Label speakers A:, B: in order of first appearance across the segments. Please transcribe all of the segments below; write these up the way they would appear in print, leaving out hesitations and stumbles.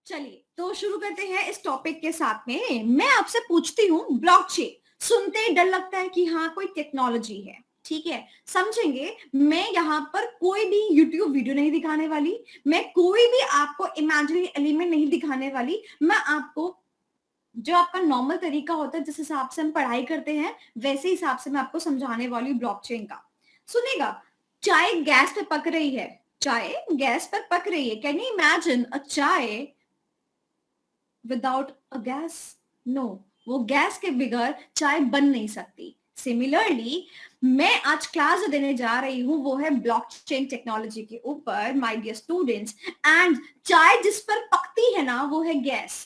A: चलिए तो शुरू करते हैं इस टॉपिक के साथ में। मैं आपसे पूछती हूँ, ब्लॉकचेन सुनते ही डर लगता है कि हाँ कोई टेक्नोलॉजी है, ठीक है, समझेंगे। मैं यहाँ पर कोई भी यूट्यूब वीडियो नहीं दिखाने वाली, मैं कोई भी आपको इमेजिनरी एलिमेंट नहीं दिखाने वाली। मैं आपको जो आपका नॉर्मल तरीका होता है, जिस हिसाब से हम पढ़ाई करते हैं, वैसे हिसाब से मैं आपको समझाने वाली हूँ ब्लॉकचेन का। सुनेगा, चाय गैस पे पक रही है, चाय गैस पर पक रही है। कैन यू इमेजिन अ चाय विदाउट अ गैस? नो, वो गैस के बगैर चाय बन नहीं सकती। सिमिलरली मैं आज क्लास जो देने जा रही हूं वो है ब्लॉकचेन टेक्नोलॉजी के ऊपर, माय डियर स्टूडेंट्स। एंड चाय जिस पर पकती है ना वो है gas,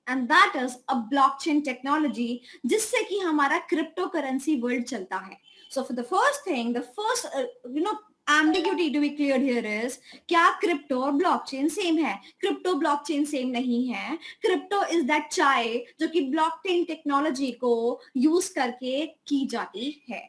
A: and that is a blockchain technology, जिससे कि हमारा क्रिप्टो करेंसी वर्ल्ड चलता है। So for the first thing, the first ambiguity to be cleared here is, क्या क्रिप्टो और ब्लॉकचेन सेम है? क्रिप्टो ब्लॉकचेन सेम नहीं है। क्रिप्टो इज दैट चाय जो कि ब्लॉकचेन टेक्नोलॉजी को यूज करके की जाती है।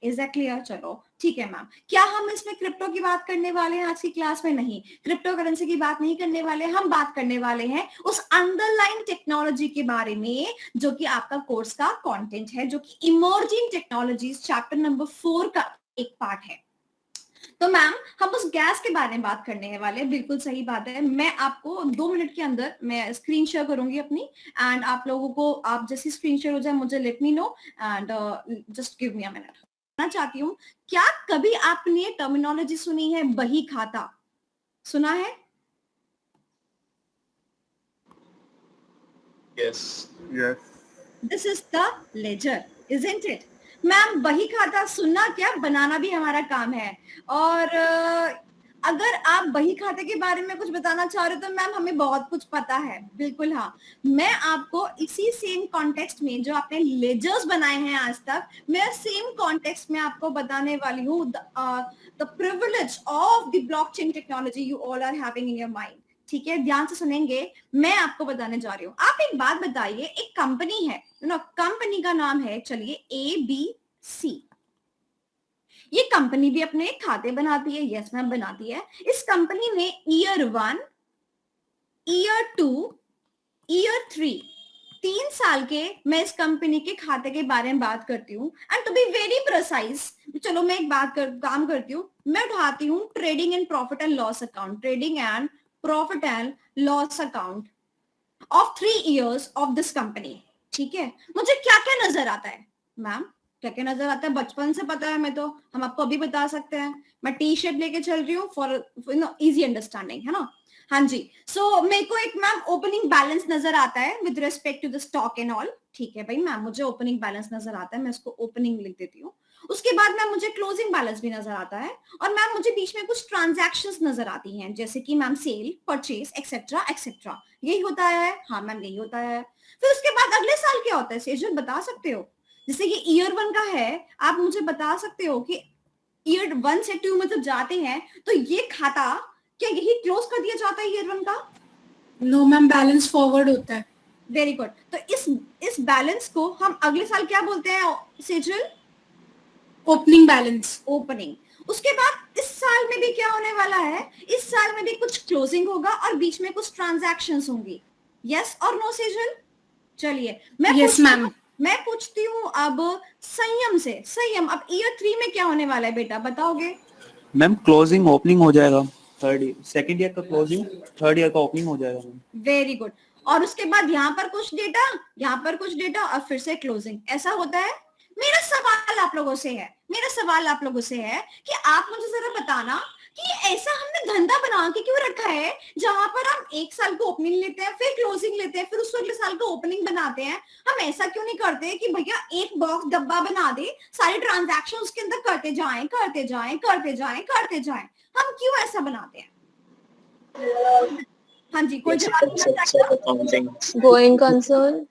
A: Is that clear? चलो ठीक है मैम। क्या हम इसमें क्रिप्टो की बात करने वाले हैं आज की क्लास में? नहीं, क्रिप्टो करेंसी की बात नहीं करने वाले। हम बात करने वाले हैं उस अंडरलाइन टेक्नोलॉजी के बारे में जो कि आपका कोर्स का कंटेंट है, जो कि इमर्जिंग टेक्नोलॉजीज चैप्टर नंबर 4 का एक पार्ट है। तो मैम हम उस गैस के बारे में बात करने वाले हैं। बिल्कुल सही बात है। मैं आपको 2 मिनट के अंदर मैं स्क्रीन शेयर करूंगी अपनी, एंड आप लोगों को, आप जैसी स्क्रीन शेयर हो जाए मुझे let me know, and just give me a minute. मैं चाहती हूँ, क्या कभी आपने टर्मिनोलॉजी सुनी है बही खाता? सुना है?
B: Yes. Yes.
A: This is the ledger, isn't it? Ma'am बही खाता सुनना क्या, बनाना भी हमारा काम है। और अगर आप बही खाते के बारे में कुछ बताना चाह रहे हो तो मैम हमें बहुत कुछ पता है। बिल्कुल हाँ, मैं आपको इसी सेम कॉन्टेक्स्ट में जो आपने लेजर्स बनाए हैं आज तक, मैं सेम कॉन्टेक्स्ट में आपको बताने वाली हूँ the privilege of the blockchain technology you all are having in your mind. ठीक है, ध्यान से सुनेंगे, मैं आपको बताने जा रही हूँ। आप एक बात बताइए, एक कंपनी है ना, कंपनी का नाम है चलिए ABC। ये कंपनी भी अपने खाते बनाती है, यस मैम बनाती है। इस कंपनी ने ईयर 1, ईयर 2, ईयर 3, 3 साल के मैं इस कंपनी के खाते के बारे में बात करती हूँ। And to be very precise, चलो मैं एक काम करती हूँ, मैं उठाती हूँ trading and profit and loss account, trading and profit and loss account of 3 years of this company. ठीक है, मुझे क्या क्या नजर आता है मैम? क्या क्या नजर आता है? बचपन से पता है हमें, तो हम आपको अभी बता सकते हैं। मैं टी शर्ट लेके चल रही हूँ फॉर इजी अंडरस्टैंडिंग, है ना? हाँ जी। सो मेरे को एक मैम ओपनिंग बैलेंस नजर आता है with respect to the stock and all. ठीक है भाई मैम, मुझे ओपनिंग बैलेंस नजर आता है, मैं इसको ओपनिंग लिख देती हूँ। उसके बाद मैम मुझे क्लोजिंग बैलेंस भी नजर आता है, और मैम मुझे बीच में कुछ ट्रांजैक्शंस नजर आती हैं, जैसे कि ma'am sale, purchase, etcetera etcetera. यही होता है? हाँ मैम यही होता है। फिर उसके बाद अगले साल क्या होता है सेजल, बता सकते हो? जैसे ये ईयर 1 का है, आप मुझे बता सकते हो कि ईयर 1 से 2 में जब जाते हैं तो ये खाता क्या यही क्लोज कर दिया जाता है ईयर 1 का?
C: नो मैम, बैलेंस फॉरवर्ड होता है।
A: Very good. तो इस बैलेंस को हम अगले साल क्या बोलते हैं सेजल?
C: Opening balance.
A: ओपनिंग। उसके बाद इस साल में भी क्या होने वाला है? इस साल में भी कुछ क्लोजिंग होगा और बीच में कुछ ट्रांजैक्शंस होंगी। यस और नो सेजल? चलिए
C: यस मैम।
A: मैं पूछती हूँ अब संयम से। संयम, अब ईयर 3 में क्या होने वाला है बेटा, बताओगे?
B: मैम क्लोजिंग ओपनिंग हो जाएगा, सेकेंड ईयर का क्लोजिंग, थर्ड ईयर का ओपनिंग हो जाएगा मैम।
A: Very good. और उसके बाद यहाँ पर कुछ डेटा, यहाँ पर कुछ डेटा, और फिर से क्लोजिंग। ऐसा होता है। मेरा सवाल आप लोगों से है, कि आप मुझे जरा बताना कि ऐसा हमने धंधा बना के क्यों रखा है जहां पर हम एक साल को ओपनिंग लेते हैं, फिर क्लोजिंग लेते हैं, फिर उस अगले साल को ओपनिंग बनाते हैं। हम ऐसा क्यों नहीं करते कि भैया एक बॉक्स डब्बा बना दे, सारे ट्रांजैक्शन उसके अंदर करते जाएं, करते जाएं, करते जाएं, करते जाएं? हम क्यों ऐसा बनाते हैं? हाँ जी, कोई जवाब देना चाहेगा?
D: Going concern.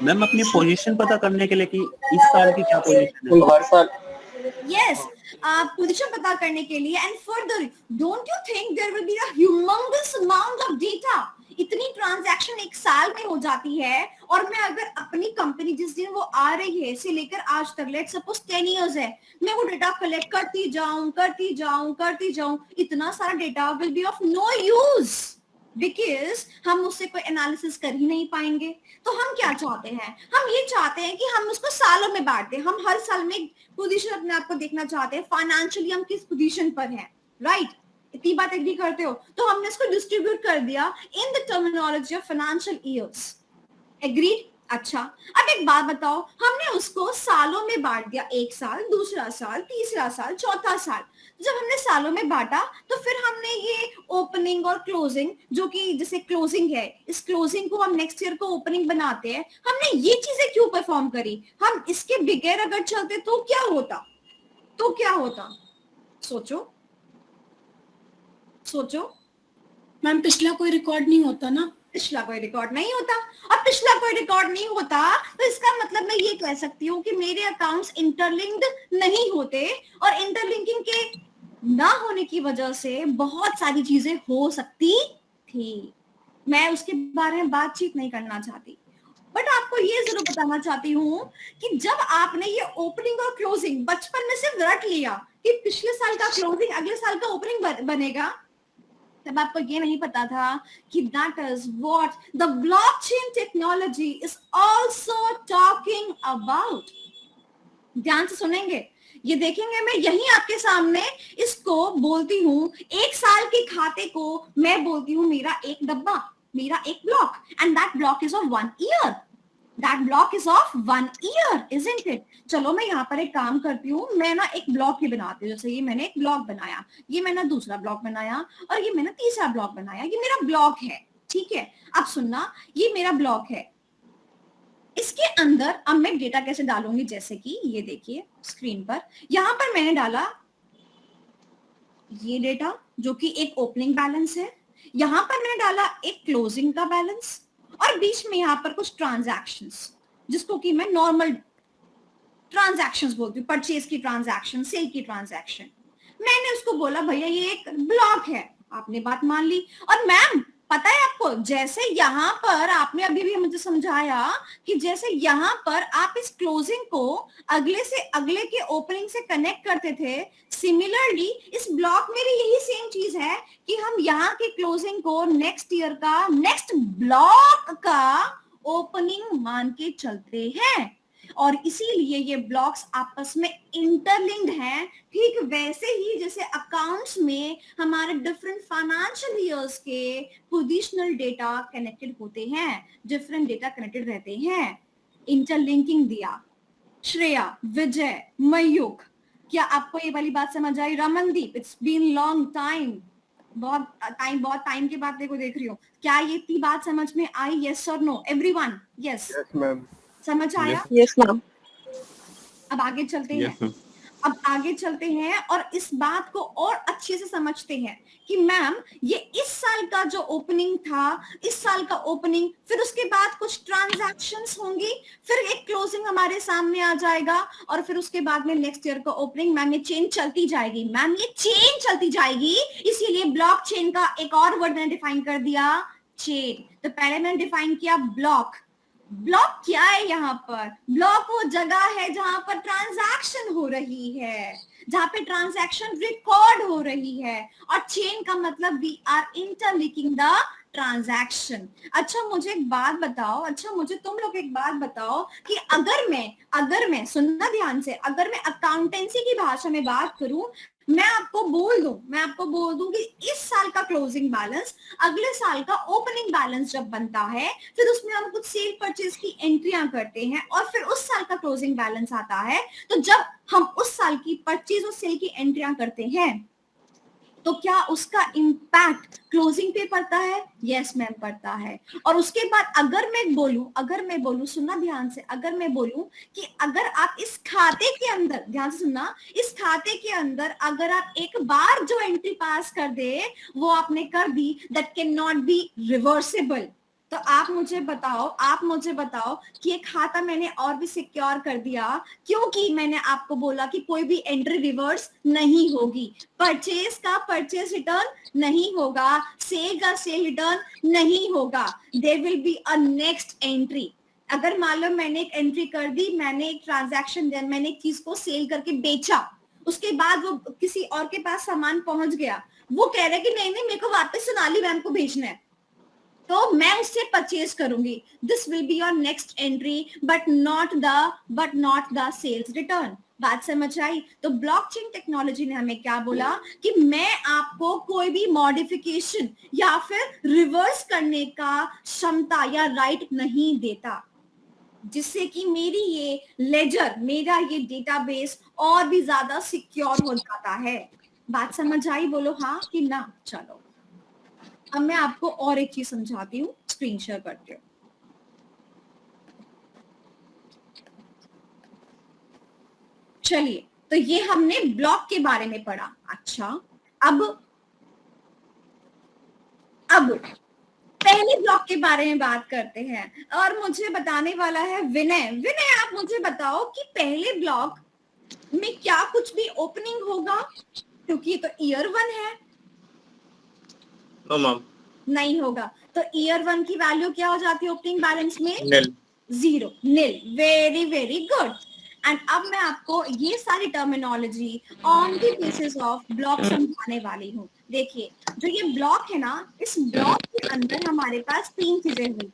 B: मैम अपनी पोजीशन पता करने के लिए कि इस साल की क्या पोजीशन है।
E: हर साल
A: यस, पोजीशन पता करने के लिए। And further, don't you think there will be a humongous amount of data? इतनी ट्रांजैक्शन एक साल में हो जाती है, और मैं अगर अपनी कंपनी जिस दिन वो आ रही है से लेकर आज तक, लेट सपोज 10 इयर्स है, मैं वो डेटा कलेक्ट करती जाऊं, इतना सारा data will be of no use. Because हम उससे कोई एनालिसिस कर ही नहीं पाएंगे। तो हम क्या चाहते हैं, हम ये चाहते हैं कि हम उसको सालों में बांट दें। हम हर साल में पोजीशन अपने आप को देखना चाहते हैं, फाइनेंशियली हम किस पोजीशन पर हैं, राइट? इतनी बात एग्री करते हो? तो हमने इसको डिस्ट्रीब्यूट कर दिया in the terminology of financial years. Agreed? अच्छा, अब एक बात बताओ, हमने उसको सालों में बांट दिया, एक साल, दूसरा साल, तीसरा साल, चौथा साल। जब हमने सालों में बांटा तो फिर हमने ये ओपनिंग और क्लोजिंग, जो कि जैसे क्लोजिंग है, इस क्लोजिंग को हम नेक्स्ट ईयर को ओपनिंग बनाते हैं, हमने ये चीजें क्यों परफॉर्म करी? हम इसके बगैर अगर चलते तो क्या होता? तो क्या होता? सोचो सोचो।
C: मैम पिछला कोई रिकॉर्ड नहीं होता ना।
A: पिछला कोई रिकॉर्ड नहीं होता, और पिछला कोई रिकॉर्ड नहीं होता तो इसका मतलब मैं ये कह सकती हूँ कि मेरे अकाउंट्स इंटरलिंक्ड नहीं होते, और इंटरलिंकिंग के ना होने की वजह से बहुत सारी चीजें हो सकती थी। मैं उसके बारे में बातचीत नहीं करना चाहती, बट आपको ये जरूर बताना चाहती हूँ कि जब आपने ये ओपनिंग और क्लोजिंग बचपन में सिर्फ रट लिया कि पिछले साल का क्लोजिंग अगले साल का ओपनिंग बनेगा, तब आपको ये नहीं पता था कि that is what the blockchain technology is also talking about. ध्यान से सुनेंगे, ये देखेंगे, मैं यही आपके सामने इसको बोलती हूँ, एक साल के खाते को मैं बोलती हूँ मेरा एक डब्बा, मेरा एक block, and that block is of 1 year. That block is of 1 year, isn't it? चलो मैं यहाँ पर एक काम करती हूँ, मैं ना एक ब्लॉक ही बनाती हूँ। जैसे ये मैंने एक ब्लॉक बनाया, ये मैंने दूसरा ब्लॉक बनाया, और ये मैंने तीसरा ब्लॉक बनाया। ये मेरा ब्लॉक है, ठीक है? अब सुनना, ये मेरा ब्लॉक है, इसके अंदर अब मैं डेटा कैसे डालूंगी? जैसे कि ये देखिए स्क्रीन पर, यहां पर मैंने डाला ये डेटा जो कि एक ओपनिंग बैलेंस है, यहां पर मैंने डाला एक क्लोजिंग का बैलेंस, और बीच में यहां पर कुछ ट्रांजैक्शंस, जिसको कि मैं नॉर्मल ट्रांजैक्शंस बोलती हूँ, परचेज की ट्रांजैक्शन, सेल की ट्रांजैक्शन। मैंने उसको बोला भैया ये एक ब्लॉक है, आपने बात मान ली। और मैम पता है आपको, जैसे यहाँ पर आपने अभी भी मुझे समझाया कि जैसे यहाँ पर आप इस क्लोजिंग को अगले से अगले के ओपनिंग से कनेक्ट करते थे, सिमिलरली इस ब्लॉक में भी यही सेम चीज है कि हम यहाँ के क्लोजिंग को नेक्स्ट ईयर का नेक्स्ट ब्लॉक का ओपनिंग मान के चलते हैं, और इसीलिए ये ब्लॉक्स आपस में इंटरलिंक्ड हैं। ठीक वैसे ही जैसे अकाउंट्स में हमारे डिफरेंट फाइनेंशियल ईयर्स के पोजिशनल डेटा कनेक्टेड होते हैं, डिफरेंट डेटा कनेक्टेड रहते हैं। इंटरलिंकिंग दिया। श्रेया, विजय, मयूख, क्या आपको ये वाली बात समझ आई? Ramandeep, it's been long time, बहुत टाइम के बाद देखो देख रही हो, क्या ये इतनी बात समझ में आई? यस और नो एवरीवन? Yes
D: ma'am.
A: समझ आया?
E: Yes ma'am.
A: अब आगे चलते हैं, अब आगे चलते हैं और इस बात को और अच्छे से समझते हैं कि मैम ये इस साल का जो ओपनिंग था, इस साल का ओपनिंग, फिर उसके बाद कुछ ट्रांजैक्शंस होंगी, फिर एक क्लोजिंग हमारे सामने आ जाएगा, और फिर उसके बाद में नेक्स्ट ईयर का ओपनिंग। मैम ये चेन चलती जाएगी, मैम ये चेन चलती जाएगी, इसीलिए ब्लॉक चेन का एक और वर्ड मैंने डिफाइन कर दिया, चेन। तो पहले मैंने डिफाइन किया ब्लॉक। ब्लॉक क्या है? यहाँ पर ब्लॉक वो जगह है जहां पर ट्रांजैक्शन हो रही है, जहां पे ट्रांजैक्शन रिकॉर्ड हो रही है, और चेन का मतलब we are interlinking the transaction. अच्छा मुझे एक बात बताओ, अच्छा मुझे तुम लोग एक बात बताओ कि अगर मैं सुनना ध्यान से, अगर मैं अकाउंटेंसी की भाषा में बात करूं, मैं आपको बोल दूं कि इस साल का क्लोजिंग बैलेंस अगले साल का ओपनिंग बैलेंस जब बनता है, फिर उसमें हम कुछ सेल परचेज की एंट्रियां करते हैं, और फिर उस साल का क्लोजिंग बैलेंस आता है। तो जब हम उस साल की परचेज और सेल की एंट्रियां करते हैं, तो क्या उसका इम्पैक्ट क्लोजिंग पे पड़ता है? यस मैम पड़ता है। और उसके बाद अगर मैं बोलूं सुनना ध्यान से, अगर मैं बोलूं कि अगर आप इस खाते के अंदर, ध्यान से सुनना, इस खाते के अंदर अगर आप एक बार जो एंट्री पास कर दे, वो आपने कर दी, that can not be reversible. तो आप मुझे बताओ कि ये खाता मैंने और भी सिक्योर कर दिया, क्योंकि मैंने आपको बोला कि कोई भी एंट्री रिवर्स नहीं होगी, परचेज का परचेज रिटर्न नहीं होगा, सेल का सेल रिटर्न नहीं होगा, there will be a next entry. अगर मान लो मैंने एक एंट्री कर दी, मैंने एक ट्रांजैक्शन, मैंने एक चीज को सेल करके बेचा, उसके बाद वो किसी और के पास सामान पहुंच गया, वो कह रहे कि नहीं मेरे को वापस सोनाली मैम को भेजना है, तो मैं उससे परचेज करूंगी. This will be your next entry, but not the sales return. बात समझ आई? तो ब्लॉकचेन टेक्नोलॉजी ने हमें क्या बोला कि मैं आपको कोई भी मॉडिफिकेशन या फिर रिवर्स करने का क्षमता या राइट नहीं देता, जिससे कि मेरी ये लेजर, मेरा ये डेटाबेस और भी ज्यादा सिक्योर हो जाता है. बात समझ आई? बोलो हाँ कि ना. चलो अब मैं आपको और एक चीज समझाती हूँ, स्क्रीन शेयर करती हूँ. चलिए, तो ये हमने ब्लॉक के बारे में पढ़ा. अच्छा, अब पहले ब्लॉक के बारे में बात करते हैं और मुझे बताने वाला है विनय. विनय, आप मुझे बताओ कि पहले ब्लॉक में क्या कुछ भी ओपनिंग होगा, क्योंकि ये तो ईयर 1 है.
D: No ma'am.
A: नहीं होगा. तो ईयर 1 की वैल्यू क्या हो जाती है ओपनिंग बैलेंस में?
D: Nil.
A: 0, nil. Very very good. And अब मैं आपको ये सारी terminology on the basis of block समझाने वाली हूँ. देखिए, जो ये ब्लॉक है ना, इस ब्लॉक के अंदर हमारे पास 3 चीजें हुई.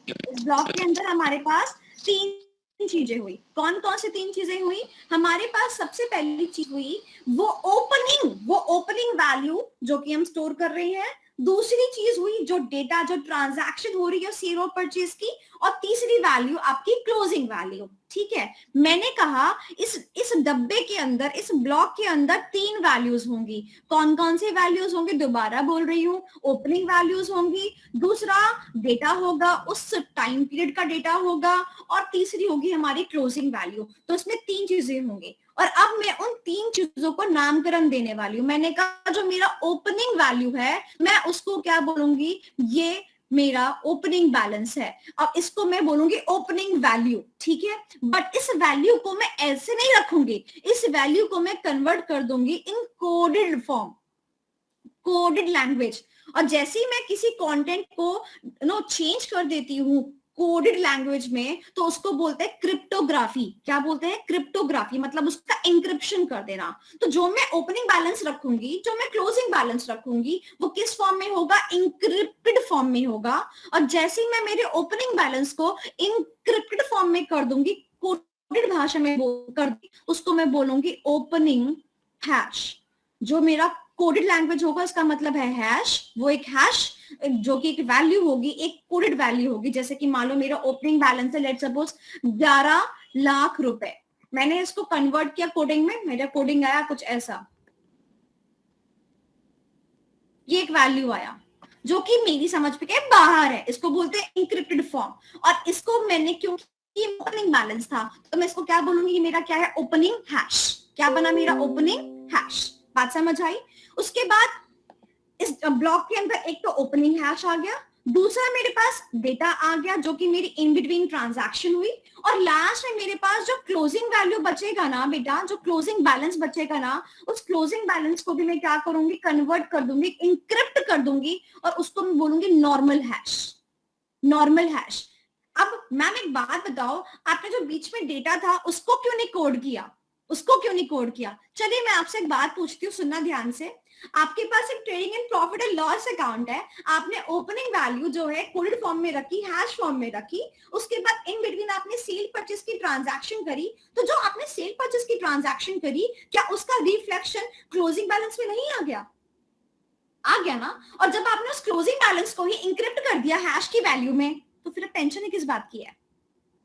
A: इस ब्लॉक के अंदर हमारे पास 3 चीजें हुई. कौन कौन सी 3 चीजें हुई? हमारे पास सबसे पहली चीज हुई वो ओपनिंग वैल्यू जो कि हम स्टोर कर रहे हैं. दूसरी चीज हुई जो डेटा, जो ट्रांजैक्शन हो रही है सेल और परचेज की. और तीसरी वैल्यू आपकी क्लोजिंग वैल्यू. ठीक है, मैंने कहा इस डब्बे के अंदर, इस ब्लॉक के अंदर 3 वैल्यूज होंगी. कौन कौन सी वैल्यूज होंगी? दोबारा बोल रही हूँ, ओपनिंग वैल्यूज होंगी, दूसरा डेटा होगा, उस टाइम पीरियड का डेटा होगा, और तीसरी होगी हमारी क्लोजिंग वैल्यू. तो इसमें 3 चीजें होंगी. और अब मैं उन 3 चीजों को नामकरण देने वाली हूं. मैंने कहा जो मेरा ओपनिंग वैल्यू है मैं उसको क्या बोलूंगी? ये मेरा ओपनिंग बैलेंस है. अब इसको मैं बोलूंगी ओपनिंग वैल्यू. ठीक है, बट इस वैल्यू को मैं ऐसे नहीं रखूंगी. इस वैल्यू को मैं कन्वर्ट कर दूंगी इन कोडेड फॉर्म, कोडेड लैंग्वेज. और जैसे ही मैं किसी कंटेंट को चेंज कर देती हूँ कोडेड लैंग्वेज में, तो उसको बोलते हैं क्रिप्टोग्राफी. क्या बोलते हैं? क्रिप्टोग्राफी. मतलब उसका इंक्रिप्शन कर देना. तो जो मैं ओपनिंग बैलेंस रखूंगी, जो मैं क्लोजिंग बैलेंस रखूंगी, वो किस फॉर्म में होगा? इंक्रिप्टेड फॉर्म में होगा. और जैसे ही मैं मेरे ओपनिंग बैलेंस को इंक्रिप्टेड फॉर्म में कर दूंगी, कोडेड भाषा में कर दी, उसको मैं बोलूंगी ओपनिंग हैश. जो मेरा कोडेड लैंग्वेज होगा इसका मतलब है हैश. वो एक हैश जो कि एक वैल्यू होगी, एक कोडेड वैल्यू होगी. जैसे कि मान लो मेरा ओपनिंग बैलेंस है लेट्स सपोज 11 लाख रुपए. मैंने इसको कन्वर्ट किया कोडिंग में, मेरा कोडिंग आया कुछ ऐसा. ये एक वैल्यू आया जो कि मेरी समझ के बाहर है. इसको बोलते हैं इंक्रिप्टेड फॉर्म. और इसको मैंने क्योंकि ओपनिंग बैलेंस था, तो मैं इसको क्या बोलूंगी? मेरा क्या है? Opening hash. क्या बना मेरा? Opening hash. बात समझ आई? उसके बाद इस ब्लॉक के अंदर एक तो ओपनिंग हैश आ गया, दूसरा मेरे पास डेटा आ गया जो कि मेरी इन बिटवीन ट्रांजैक्शन हुई, और लास्ट में मेरे पास जो क्लोजिंग वैल्यू बचेगा ना बेटा, जो क्लोजिंग बैलेंस बचेगा ना, उस क्लोजिंग बैलेंस को भी मैं क्या करूंगी? कन्वर्ट कर दूंगी, इंक्रिप्ट कर दूंगी, और उसको मैं बोलूंगी नॉर्मल हैश. Normal hash. अब मैम एक बात बताओ, आपने जो बीच में डेटा था उसको क्यों नहीं कोड किया? उसको क्यों नहीं कोड किया? चलिए मैं आपसे एक बात पूछती हूँ, सुनना ध्यान से. आपके पास एक trading and profit and loss account है. आपने ओपनिंग वैल्यू जो है कोडेड फॉर्म में रखी, हैश फॉर्म में रखी. उसके बाद इन बिटवीन आपने सेल परचेस की ट्रांजैक्शन करी. तो जो आपने सेल परचेस की ट्रांजैक्शन करी, क्या उसका रिफ्लेक्शन क्लोजिंग बैलेंस में नहीं आ गया? आ गया ना. और जब आपने उस क्लोजिंग बैलेंस को ही इंक्रिप्ट कर दिया हैश की वैल्यू में, तो फिर टेंशन किस बात की है?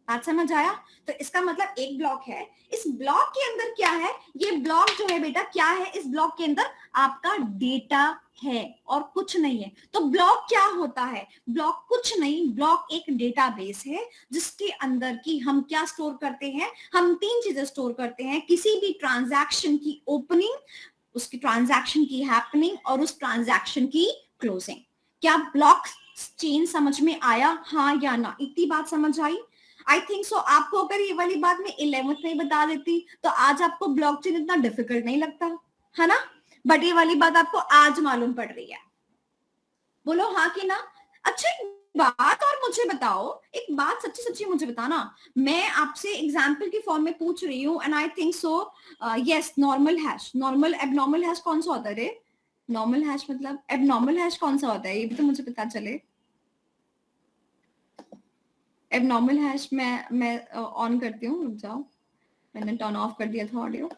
A: बात समझ आया? तो इसका मतलब एक ब्लॉक है. इस ब्लॉक के अंदर क्या है? ये ब्लॉक जो है बेटा क्या है? इस ब्लॉक के अंदर आपका डेटा है और कुछ नहीं है. तो ब्लॉक क्या होता है? ब्लॉक कुछ नहीं, ब्लॉक एक डेटाबेस है जिसके अंदर की हम क्या स्टोर करते हैं? हम 3 चीजें स्टोर करते हैं. किसी भी ट्रांजैक्शन की ओपनिंग, उसकी ट्रांजैक्शन की हैपनिंग, और उस ट्रांजैक्शन की क्लोजिंग. क्या ब्लॉक चेन समझ में आया? हाँ या ना? इतनी बात समझ आई? आई थिंक सो. आपको अगर ये वाली बात मैं 11th में बता देती तो आज आपको ब्लॉकचेन इतना डिफिकल्ट नहीं लगता, है ना? बट ये वाली बात आपको आज मालूम पड़ रही है. बोलो हाँ कि ना? अच्छा एक बात और मुझे बताओ, एक बात सच्ची सच्ची मुझे बताना. मैं आपसे एग्जाम्पल की फॉर्म में पूछ रही हूँ and I think so yes. Normal hash, normal abnormal hash कौन सा होता है रे? नॉर्मल हैश मतलब एबनॉर्मल हैश कौन सा होता है? ये भी तो मुझे पता चले. एबनॉर्मल हैश मैं ऑन करती हूँ, रुक जाओ, मैंने टर्न ऑफ कर दिया था ऑडियो।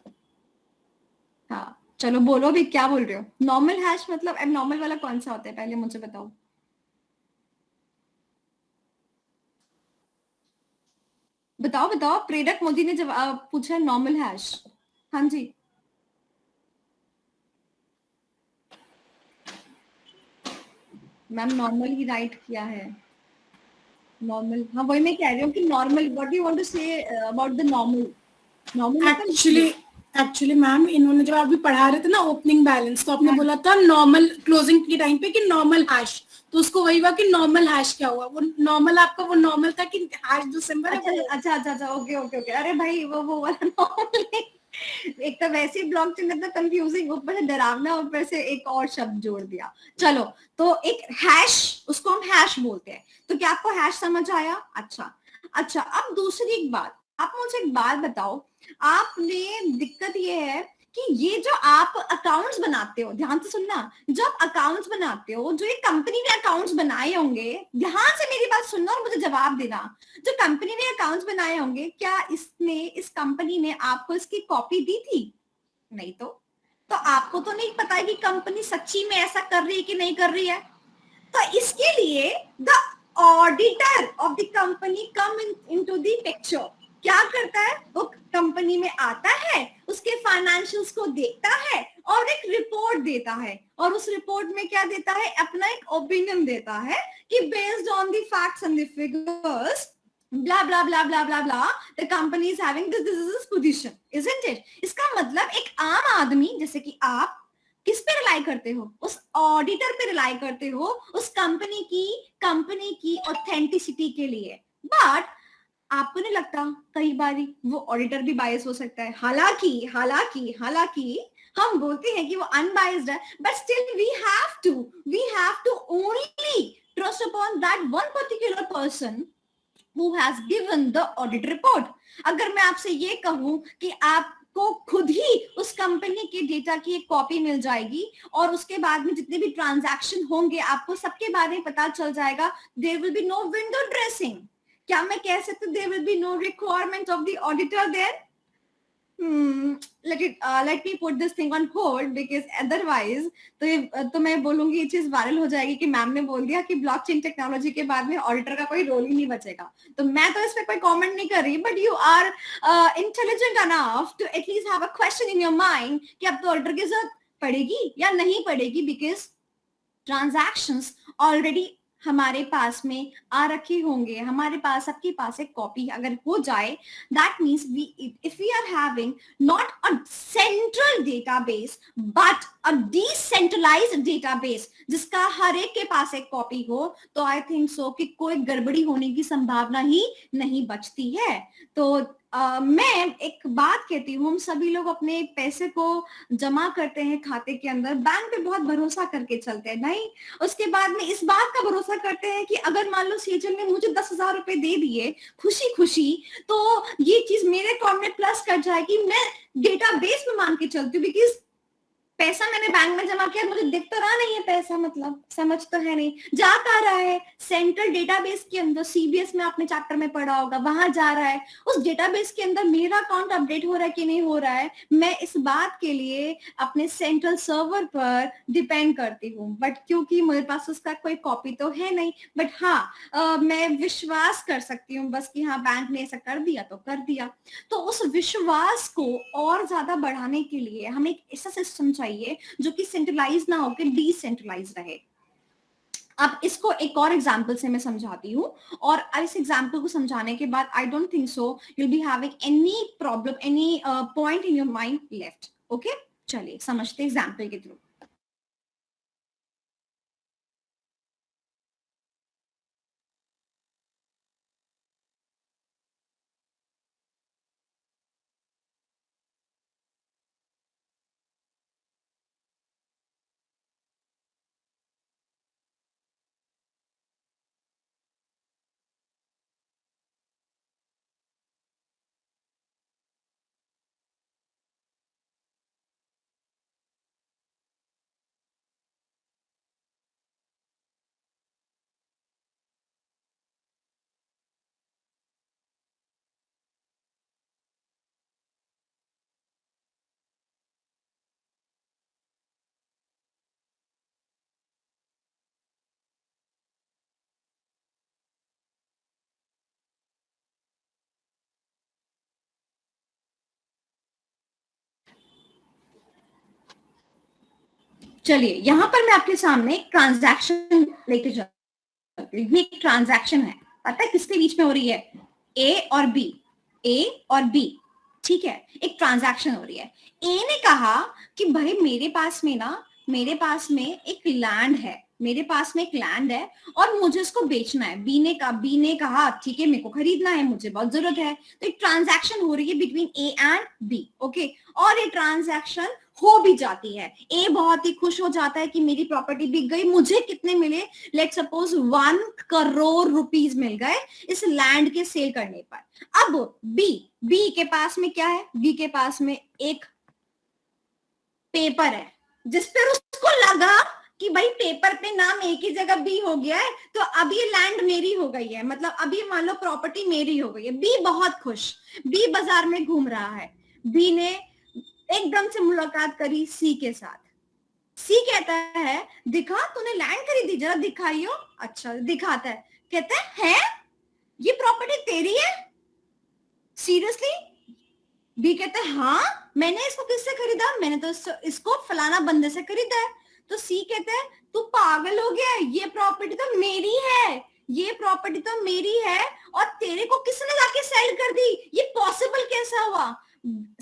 A: हाँ चलो बोलो भी, क्या बोल रहे हो? नॉर्मल हैश मतलब एबनॉर्मल वाला कौन सा होता है, पहले मुझे बताओ। बताओ बताओ, प्रेरक मोदी ने जब पूछा नॉर्मल हैश। हाँ जी, मैम नॉर्मल ही राइट किया है। नॉर्मल, हाँ वही मैं कह रही हूँ कि normal, what you want to say about the normal? Normal
C: actually
A: मतलब
C: एक्चुअली मैम, इन्होंने जब अभी पढ़ा रहे थे ना ओपनिंग बैलेंस, तो आपने
A: हाँ,
C: बोला था नॉर्मल क्लोजिंग के टाइम पे कि नॉर्मल हैश, तो उसको वही हुआ कि नॉर्मल हैश क्या हुआ, वो नॉर्मल आपका वो नॉर्मल था कि हैश जो सिंबल है
A: अच्छा
C: वो।
A: अच्छा अच्छा अच्छा, ओके ओके ओके। अरे भाई वो वाला नॉर्मल एक तो वैसे ही ब्लॉकचेन इतना कंफ्यूजिंग, ऊपर से डरावना, ऊपर से एक और शब्द जोड़ दिया। चलो, तो एक हैश, उसको हम हैश बोलते हैं। तो क्या आपको हैश समझ आया? अच्छा अच्छा, अब दूसरी एक बात, आप मुझे एक बात बताओ। आपने, दिक्कत ये है कि ये जो आप अकाउंट्स बनाते हो, ध्यान से सुनना, जब अकाउंट्स बनाते हो, जो ये कंपनी ने अकाउंट्स बनाए होंगे, ध्यान से मेरी बात सुनना और मुझे जवाब देना। जो कंपनी ने अकाउंट्स बनाए होंगे, क्या इस कंपनी ने आपको इसकी कॉपी दी थी? नहीं तो आपको तो नहीं पता है कि कंपनी सच्ची में ऐसा कर रही है कि नहीं कर रही है। तो इसके लिए the auditor of the company come into the picture. क्या करता है वो? कंपनी में आता है, उसके फाइनेंशियल्स को देखता है और एक रिपोर्ट देता है, और उस रिपोर्ट में क्या देता है? अपना एक ओपिनियन देता है कि based on the facts and the figures, blah blah blah blah blah blah, the company is having this position, isn't it? इसका मतलब एक आम आदमी जैसे कि आप किस पे रिलाई करते हो? उस ऑडिटर पे रिलाई करते हो, उस कंपनी की ऑथेंटिसिटी के लिए। बट आपको नहीं लगता कई बारी वो ऑडिटर भी बायस हो सकता है? हालांकि हम बोलते हैं कि वो अनबायस्ड है, but still we have to only trust upon that one particular person who has given the audit report। अगर मैं आपसे ये कहूं कि आपको खुद ही उस कंपनी के डेटा की एक कॉपी मिल जाएगी, और उसके बाद में जितने भी ट्रांजैक्शन होंगे आपको सबके बारे में पता चल जाएगा, there will be no window dressing. क्या मैं कह सकती हूँ there will be no requirement of the auditor there? let me put this thing on hold, because otherwise तो मैं बोलूंगी ये चीज वायरल हो जाएगी कि मैम ने बोल दिया कि ब्लॉकचेन टेक्नोलॉजी के बाद में ऑडिटर का कोई रोल ही नहीं बचेगा। तो मैं तो इस पे कोई कमेंट नहीं कर रही, but you are intelligent enough to at least have a question in your mind कि अब तो ऑडिटर की जरूरत पड़ेगी या नहीं पड़ेगी, बिकॉज ट्रांजैक्शंस ऑलरेडी हमारे पास में आ रखे होंगे, हमारे पास, सबके पास एक कॉपी अगर हो जाए, that means we, if we are having not a central database but a decentralised database जिसका हर एक के पास एक कॉपी हो, तो आई थिंक सो कि कोई गड़बड़ी होने की संभावना ही नहीं बचती है। तो मैं एक बात कहती हूँ, हम सभी लोग अपने पैसे को जमा करते हैं खाते के अंदर, बैंक पे बहुत भरोसा करके चलते हैं, नहीं? उसके बाद में इस बात का भरोसा करते हैं कि अगर मान लो सेजल ने मुझे 10,000 रुपए दे दिए खुशी खुशी, तो ये चीज मेरे अकाउंट में प्लस कर जाएगी। मैं डेटाबेस में मान के चलती हूँ, बिकॉज पैसा मैंने बैंक में जमा किया, मुझे दिख तो रहा नहीं है पैसा, मतलब समझ तो है नहीं, जा कहाँ रहा है? सेंट्रल डेटाबेस के अंदर, सीबीएस में आपने चैप्टर में पढ़ा होगा, वहां जा रहा है। उस डेटाबेस के अंदर मेरा अकाउंट अपडेट हो रहा है कि नहीं हो रहा है, मैं इस बात के लिए अपने सेंट्रल सर्वर पर डिपेंड करती हूँ। बट क्योंकि मेरे पास उसका कोई कॉपी तो है नहीं, बट हाँ मैं विश्वास कर सकती हूँ बस कि हाँ बैंक ने ऐसा कर दिया तो कर दिया। तो उस विश्वास को और ज्यादा बढ़ाने के लिए हमें एक ऐसा सिस्टम चाहिए जो कि सेंट्रलाइज ना होकर डिसेंट्रलाइज रहे। अब इसको एक और एग्जांपल से मैं समझाती हूँ, और इस एग्जांपल को समझाने के बाद I don't think so you will be having any problem, any point in your mind left. Okay, चलिए समझते एग्जांपल के थ्रू। चलिए यहां पर मैं आपके सामने एक ट्रांजैक्शन लेके जा, ये एक ट्रांजैक्शन है, पता है किसके बीच में हो रही है? ए और बी, ए और बी, ठीक है, एक ट्रांजैक्शन हो रही है। ए ने कहा कि भाई मेरे पास में एक लैंड है, मेरे पास में एक लैंड है और मुझे इसको बेचना है। बी ने कहा ठीक है, मेरे को खरीदना है, मुझे बहुत जरूरत है। तो एक ट्रांजैक्शन हो रही है between A and B, okay. और ये ट्रांजैक्शन हो भी जाती है, ए बहुत ही खुश हो जाता है कि मेरी प्रॉपर्टी बिक गई, मुझे कितने मिले, लेट सपोज 1 करोड़ रुपीज मिल गए इस लैंड के सेल करने पर। अब बी के पास में क्या है? बी के पास में एक पेपर है जिस पर उसको लगा कि भाई पेपर पे नाम एक ही जगह बी हो गया है, तो अब ये लैंड मेरी हो गई है, मतलब अभी मान लो प्रॉपर्टी मेरी हो गई है। बी बहुत खुश, बी बाजार में घूम रहा है, बी ने एकदम से मुलाकात करी सी के साथ। सी कहता है दिखा तूने लैंड खरीदी, जरा दिखाइयो। अच्छा दिखाता है, कहता है ये प्रॉपर्टी तेरी है सीरियसली? बी कहता है हाँ, मैंने इसको किससे खरीदा? मैंने तो इसको फलाना बंदे से खरीदा है। तो सी कहता है तू पागल हो गया, ये प्रॉपर्टी तो मेरी है, ये प्रॉपर्टी तो मेरी है और तेरे को किसने जाके सेल कर दी, ये पॉसिबल कैसा हुआ?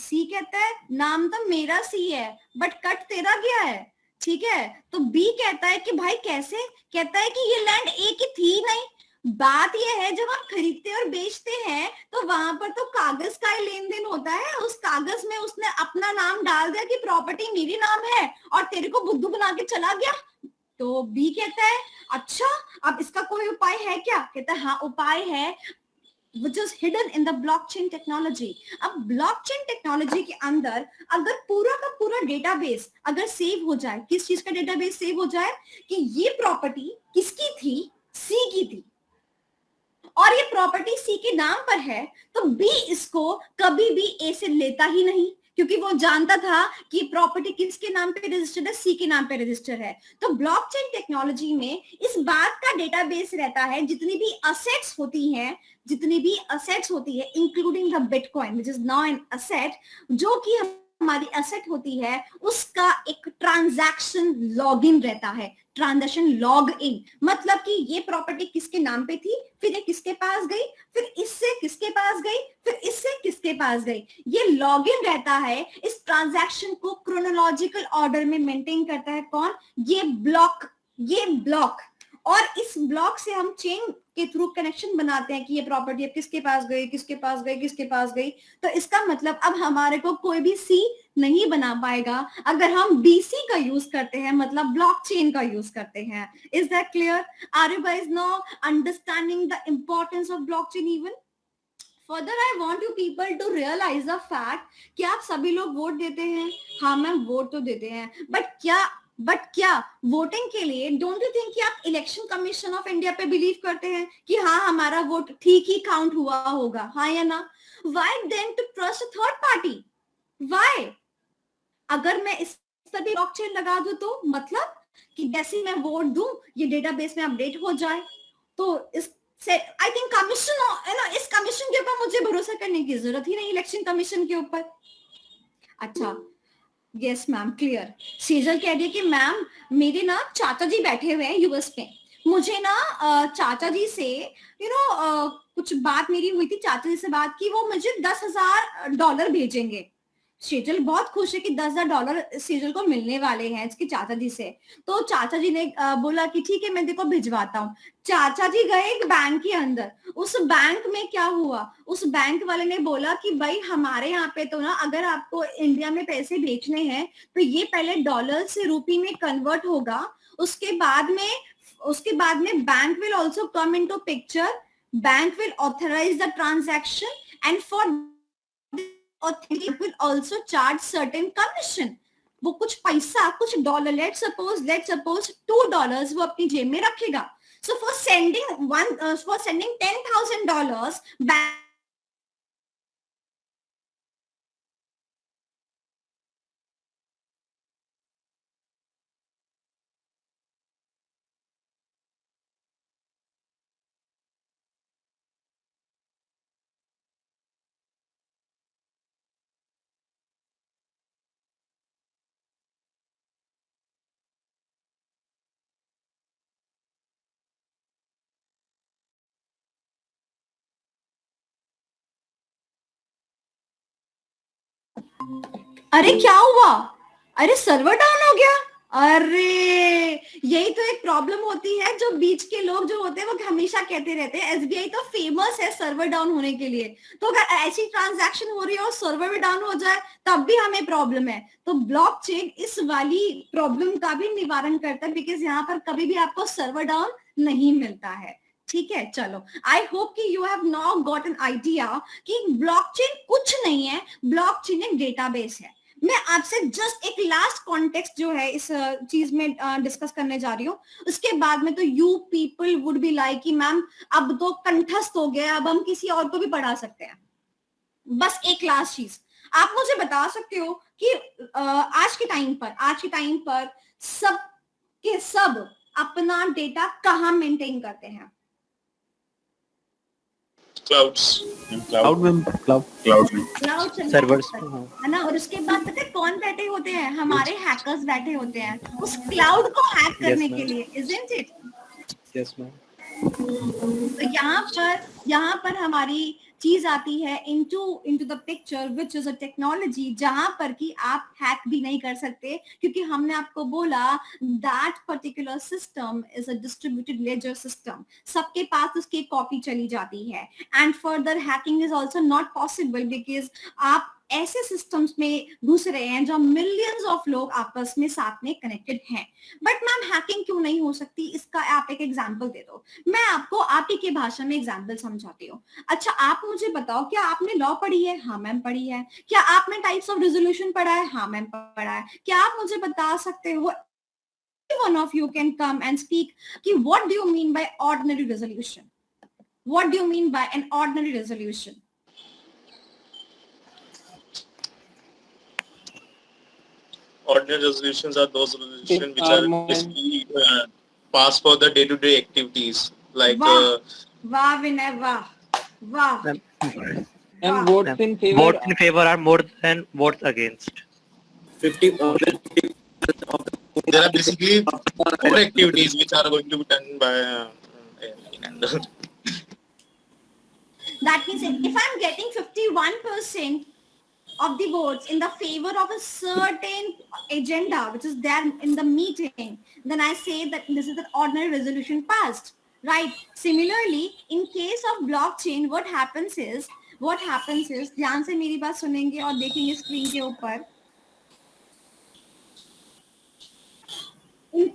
A: सी कहता है नाम तो मेरा सी है बट कट तेरा गया है, ठीक है। तो बी कहता है कि भाई कैसे? कहता है कि ये लैंड ए की थी नहीं, बात यह है जब हम खरीदते और बेचते हैं तो वहां पर तो कागज का ही लेन देन होता है, उस कागज में उसने अपना नाम डाल दिया कि प्रॉपर्टी मेरी नाम है और तेरे को बुद्धू बना के चला गया। तो बी कहता है अच्छा अब इसका कोई उपाय है क्या? कहता है हाँ उपाय है, which is hidden in the blockchain technology। अब blockchain technology के अंदर अगर पूरा का पूरा डेटाबेस अगर सेव हो जाए, किस चीज का डेटाबेस सेव हो जाए कि ये प्रॉपर्टी किसकी थी? सी की थी और ये प्रॉपर्टी सी के नाम पर है, तो बी इसको कभी भी ए से लेता ही नहीं क्योंकि वो जानता था कि प्रॉपर्टी किसके नाम पे रजिस्टर्ड है? सी के नाम पे रजिस्टर है। तो ब्लॉकचेन टेक्नोलॉजी में इस बात का डेटाबेस रहता है, जितनी भी असेट्स होती है including the bitcoin which is now an asset, जो कि हमारी असेट होती है, उसका एक ट्रांजैक्शन लॉगिन रहता है। ट्रांजैक्शन लॉग इन मतलब कि ये प्रॉपर्टी किसके नाम पे थी, फिर ये किसके पास गई, फिर इससे किसके पास गई, फिर इससे किसके पास गई, ये लॉग इन रहता है। इस ट्रांजैक्शन को क्रोनोलॉजिकल ऑर्डर में मेंटेन करता है कौन? ये ब्लॉक। और इस ब्लॉक से हम चेन के थ्रू कनेक्शन बनाते हैं कि ये प्रॉपर्टी अब किसके पास गई, किसके पास गई, किसके पास गई। तो इसका मतलब अब हमारे को कोई भी सी नहीं बना पाएगा अगर हम बीसी का यूज करते हैं, मतलब ब्लॉकचेन का यूज करते हैं। Is that clear? Are you guys now understanding the importance of blockchain? Even further I want you people to realise the fact कि आप सभी लोग वोट देते हैं। हाँ मैम वोट तो देते हैं, बट क्या वोटिंग के लिए डोंट यू थिंक कि आप इलेक्शन कमीशन ऑफ इंडिया पे बिलीव करते हैं कि हाँ हमारा वोट ठीक ही काउंट हुआ होगा, हाँ या ना? Why then to trust a third party? Why? अगर मैं इस पर भी ब्लॉकचेन लगा दूं तो मतलब कि जैसे मैं वोट दूं ये डेटाबेस में अपडेट हो जाए, तो इस से आई थिंक कमीशन है ना, इस कमीशन के ऊपर मुझे भरोसा करने की जरूरत ही नहीं, इलेक्शन कमीशन के ऊपर। अच्छा यस मैम क्लियर। सेजल कह रही है कि मैम मेरे ना चाचा जी बैठे हुए हैं यूएस में, मुझे ना चाचा जी से कुछ बात मेरी हुई थी, चाचा जी से बात की, वो मुझे $10,000 भेजेंगे। सेजल बहुत खुश है कि $10,000 सेजल को मिलने वाले हैं इसके चाचा जी से। तो चाचा जी ने बोला कि ठीक है मैं देखो भिजवाता हूँ। चाचा जी गए एक बैंक के अंदर, उस बैंक में क्या हुआ, उस बैंक वाले ने बोला कि भाई हमारे यहाँ पे तो ना अगर आपको इंडिया में पैसे भेजने हैं तो ये पहले डॉलर से रूपी में कन्वर्ट होगा, उसके बाद में bank will also come into picture, bank will authorise the transaction and for will also charge certain commission। वो कुछ पैसा, कुछ डॉलर, लेट सपोज $2 वो अपनी जेब में रखेगा। सो फॉर सेंडिंग $10,000 बैंक अरे क्या हुआ? अरे सर्वर डाउन हो गया? अरे यही तो एक प्रॉब्लम होती है, जो बीच के लोग जो होते हैं वो हमेशा कहते रहते हैं एसबीआई तो फेमस है सर्वर डाउन होने के लिए, तो अगर ऐसी ट्रांजैक्शन हो रही है और सर्वर भी डाउन हो जाए तब भी हमें प्रॉब्लम है। तो ब्लॉकचेन इस वाली प्रॉब्लम का भी निवारण करता है, बिकॉज यहाँ पर कभी भी आपको सर्वर डाउन नहीं मिलता है। ठीक है, चलो आई होप कि you have now got an idea कि ब्लॉकचेन कुछ नहीं है, ब्लॉकचेन एक डेटाबेस है। मैं आपसे जस्ट एक लास्ट कॉन्टेक्स्ट जो है इस चीज में डिस्कस करने जा रही हूँ, उसके बाद में तो you people would be like कि मैम अब तो कंठस्थ हो गया, अब हम किसी और को भी पढ़ा सकते हैं। बस एक लास्ट चीज, आप मुझे बता सकते हो कि आज के टाइम पर सब के सब अपना डेटा कहाँ मेंटेन करते हैं?
B: क्लाउड में सर्वर्स
A: है ना। और उसके बाद पता है कौन बैठे होते हैं? हमारे हैकर्स बैठे होते हैं उस क्लाउड को हैक करने के लिए, isn't it?
B: Yes ma'am.
A: तो यहाँ पर हमारी चीज आती है into the picture which is a technology, जहां पर कि आप हैक भी नहीं कर सकते, क्योंकि हमने आपको बोला that particular system is a distributed ledger system, सबके पास उसकी कॉपी चली जाती है, and further hacking is also not possible because आप ऐसे सिस्टम्स में घुस रहे हैं जो मिलियंस ऑफ लोग आपस में साथ में कनेक्टेड हैं। बट मैम हैकिंग क्यों नहीं हो सकती, इसका आप एक एग्जांपल दे दो। मैं आपको आप ही की भाषा में एग्जांपल समझाती हूँ। अच्छा आप मुझे बताओ, क्या आपने लॉ पढ़ी है? हाँ मैम पढ़ी है। क्या आपने टाइप्स ऑफ रेजोल्यूशन पढ़ा है? हाँ मैम पढ़ा है। क्या आप मुझे बता सकते हो, one of you can come and speak कि what do you mean by ordinary resolution? What do you mean by an ordinary resolution?
D: Ordinary resolutions are those resolutions which are basically passed for the day-to-day activities, like
A: वाह विनय वाह वाह।
E: And votes in favor are more than votes against.
D: 50. There are basically 4 activities which are going to be done by.
A: That means if I'm getting 51% of the votes in the favor of a certain agenda which is there in the meeting, then I say that this is an ordinary resolution passed, right? Similarly, in case of blockchain, what happens is ध्यान से मेरी बात सुनेंगे और देखेंगे screen के ऊपर। In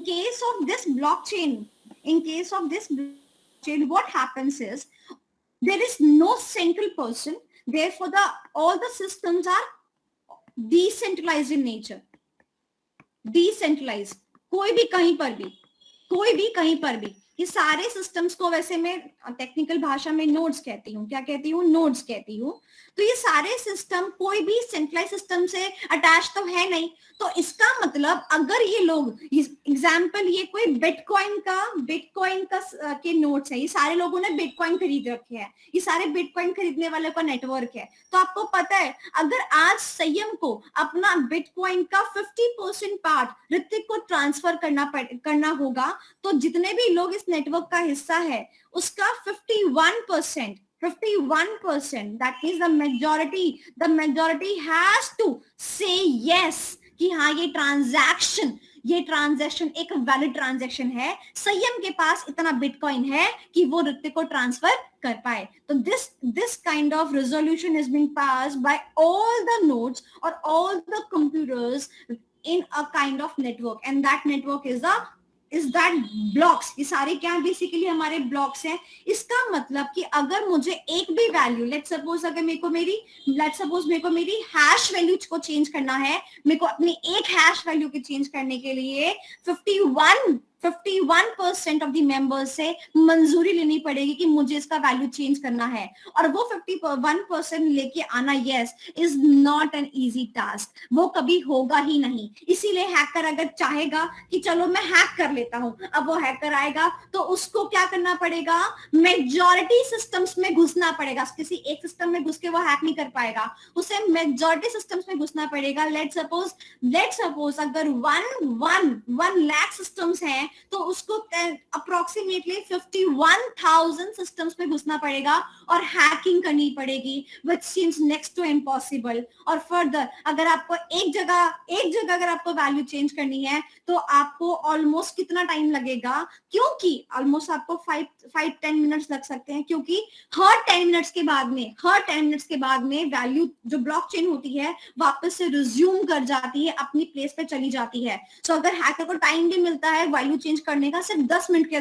A: case of this blockchain, what happens is there is no central person, therefore all the systems are decentralized in nature. Decentralized, कोई भी कहीं पर भी ये सारे सिस्टम्स को वैसे मैं टेक्निकल भाषा में नोड्स कहती हूँ। क्या कहती हूँ? नोड्स कहती हूँ। तो ये सारे सिस्टम कोई भी सेंट्रलाइज सिस्टम से अटैच तो है नहीं। तो इसका मतलब अगर ये लोग एग्जांपल ये कोई बिटकॉइन का के नोट्स है, ये सारे लोगों ने बिटकॉइन खरीद रखे हैं, ये सारे बिटकॉइन खरीदने वाले का नेटवर्क है। तो आपको पता है अगर आज संयम को अपना बिटकॉइन का 50% पार्ट ऋतिक को ट्रांसफर करना होगा, तो जितने भी लोग इस नेटवर्क का हिस्सा है उसका 51%, that means the majority has to say yes कि हाँ ये ट्रांजैक्शन एक वैलिड ट्रांजैक्शन है, संयम के पास इतना बिटकॉइन है कि वो ऋतिक को ट्रांसफर कर पाए। तो this kind of resolution is being passed by all the nodes or all the computers in a kind of network, and that network is that blocks। ये सारे क्या बेसिकली हमारे ब्लॉक्स हैं। इसका मतलब कि अगर मुझे एक भी वैल्यू, लेट्स सपोज मेरे को मेरी हैश वैल्यू को चेंज करना है, मेरे को अपनी एक हैश वैल्यू को चेंज करने के लिए 51% ऑफ द मेंबर्स से मंजूरी लेनी पड़ेगी कि मुझे इसका वैल्यू चेंज करना है, और वो 51% लेके आना yes is not an easy task, वो कभी होगा ही नहीं। इसीलिए हैकर अगर चाहेगा कि चलो मैं हैक कर लेता हूं, अब वो हैकर आएगा तो उसको क्या करना पड़ेगा? मेजॉरिटी सिस्टम्स में घुसना पड़ेगा। किसी एक सिस्टम में घुस के वो हैक नहीं कर पाएगा, उसे मेजॉरिटी सिस्टम्स में घुसना पड़ेगा। लेट्स सपोज अगर 1 लाख सिस्टम्स हैं तो उसको अप्रोक्सीमेटली 51,000 सिस्टम्स पे घुसना पड़ेगा और हैकिंग करनी पड़ेगी, which seems next to impossible। और फर्दर अगर आपको एक जगह अगर आपको वैल्यू चेंज करनी है तो आपको ऑलमोस्ट कितना टाइम लगेगा, क्योंकि ऑलमोस्ट आपको 5-10 मिनट्स लग सकते हैं, क्योंकि हर 10 मिनट्स के बाद में वैल्यू जो ब्लॉकचेन होती है वापस से रिज्यूम कर जाती है, अपनी प्लेस पे चली जाती है। सो अगर हैकर को टाइम भी मिलता है वैल्यू चेंज करने का सिर्फ 10 मिनट के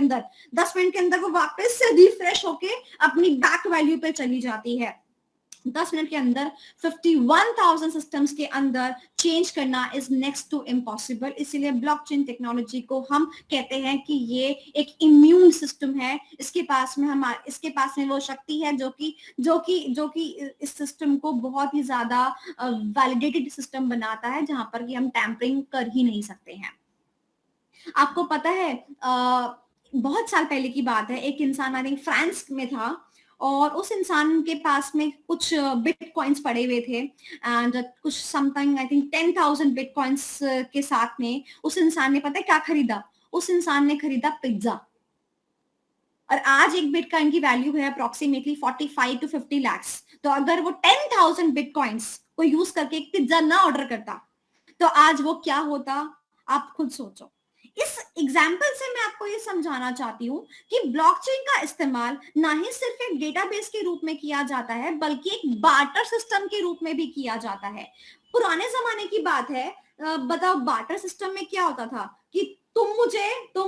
A: अंदर वो वापस से रिफ्रेश होके अपनी बैक वैल्यू पे चली जाती है। 10 मिनट के अंदर 51,000 सिस्टम्स के अंदर चेंज करना इज नेक्स्ट टू इम्पॉसिबल। इसीलिए ब्लॉकचेन टेक्नोलॉजी को हम कहते हैं कि ये एक इम्यून सिस्टम है। इसके पास में वो शक्ति है जो कि इस सिस्टम को बहुत ही ज्यादा वैलिडेटेड सिस्टम बनाता है, जहां पर कि हम टैंपरिंग कर ही नहीं सकते हैं। आपको पता है बहुत साल पहले की बात है, एक इंसान आई थिंक फ्रांस में था और उस इंसान के पास में कुछ बिटकॉइंस पड़े हुए थे एंड कुछ समथिंग आई थिंक 10,000 बिटकॉइंस के साथ में उस इंसान ने पता है क्या खरीदा? उस इंसान ने खरीदा पिज्जा। और आज एक बिटकॉइन की वैल्यू है अप्रोक्सीमेटली 45 to 50 लाख। तो अगर वो 10,000 बिटकॉइंस को यूज करके एक पिज्जा ना ऑर्डर करता तो आज वो क्या होता, आप खुद सोचो। इस एग्जाम्पल से मैं आपको ये समझाना चाहती हूँ कि ब्लॉकचेन का इस्तेमाल ना ही सिर्फ एक डेटाबेस के रूप में किया जाता है बल्कि एक बार्टर सिस्टम के रूप में भी किया जाता है। पुराने जमाने की बात है, बताओ बार्टर सिस्टम में क्या होता था कि तुम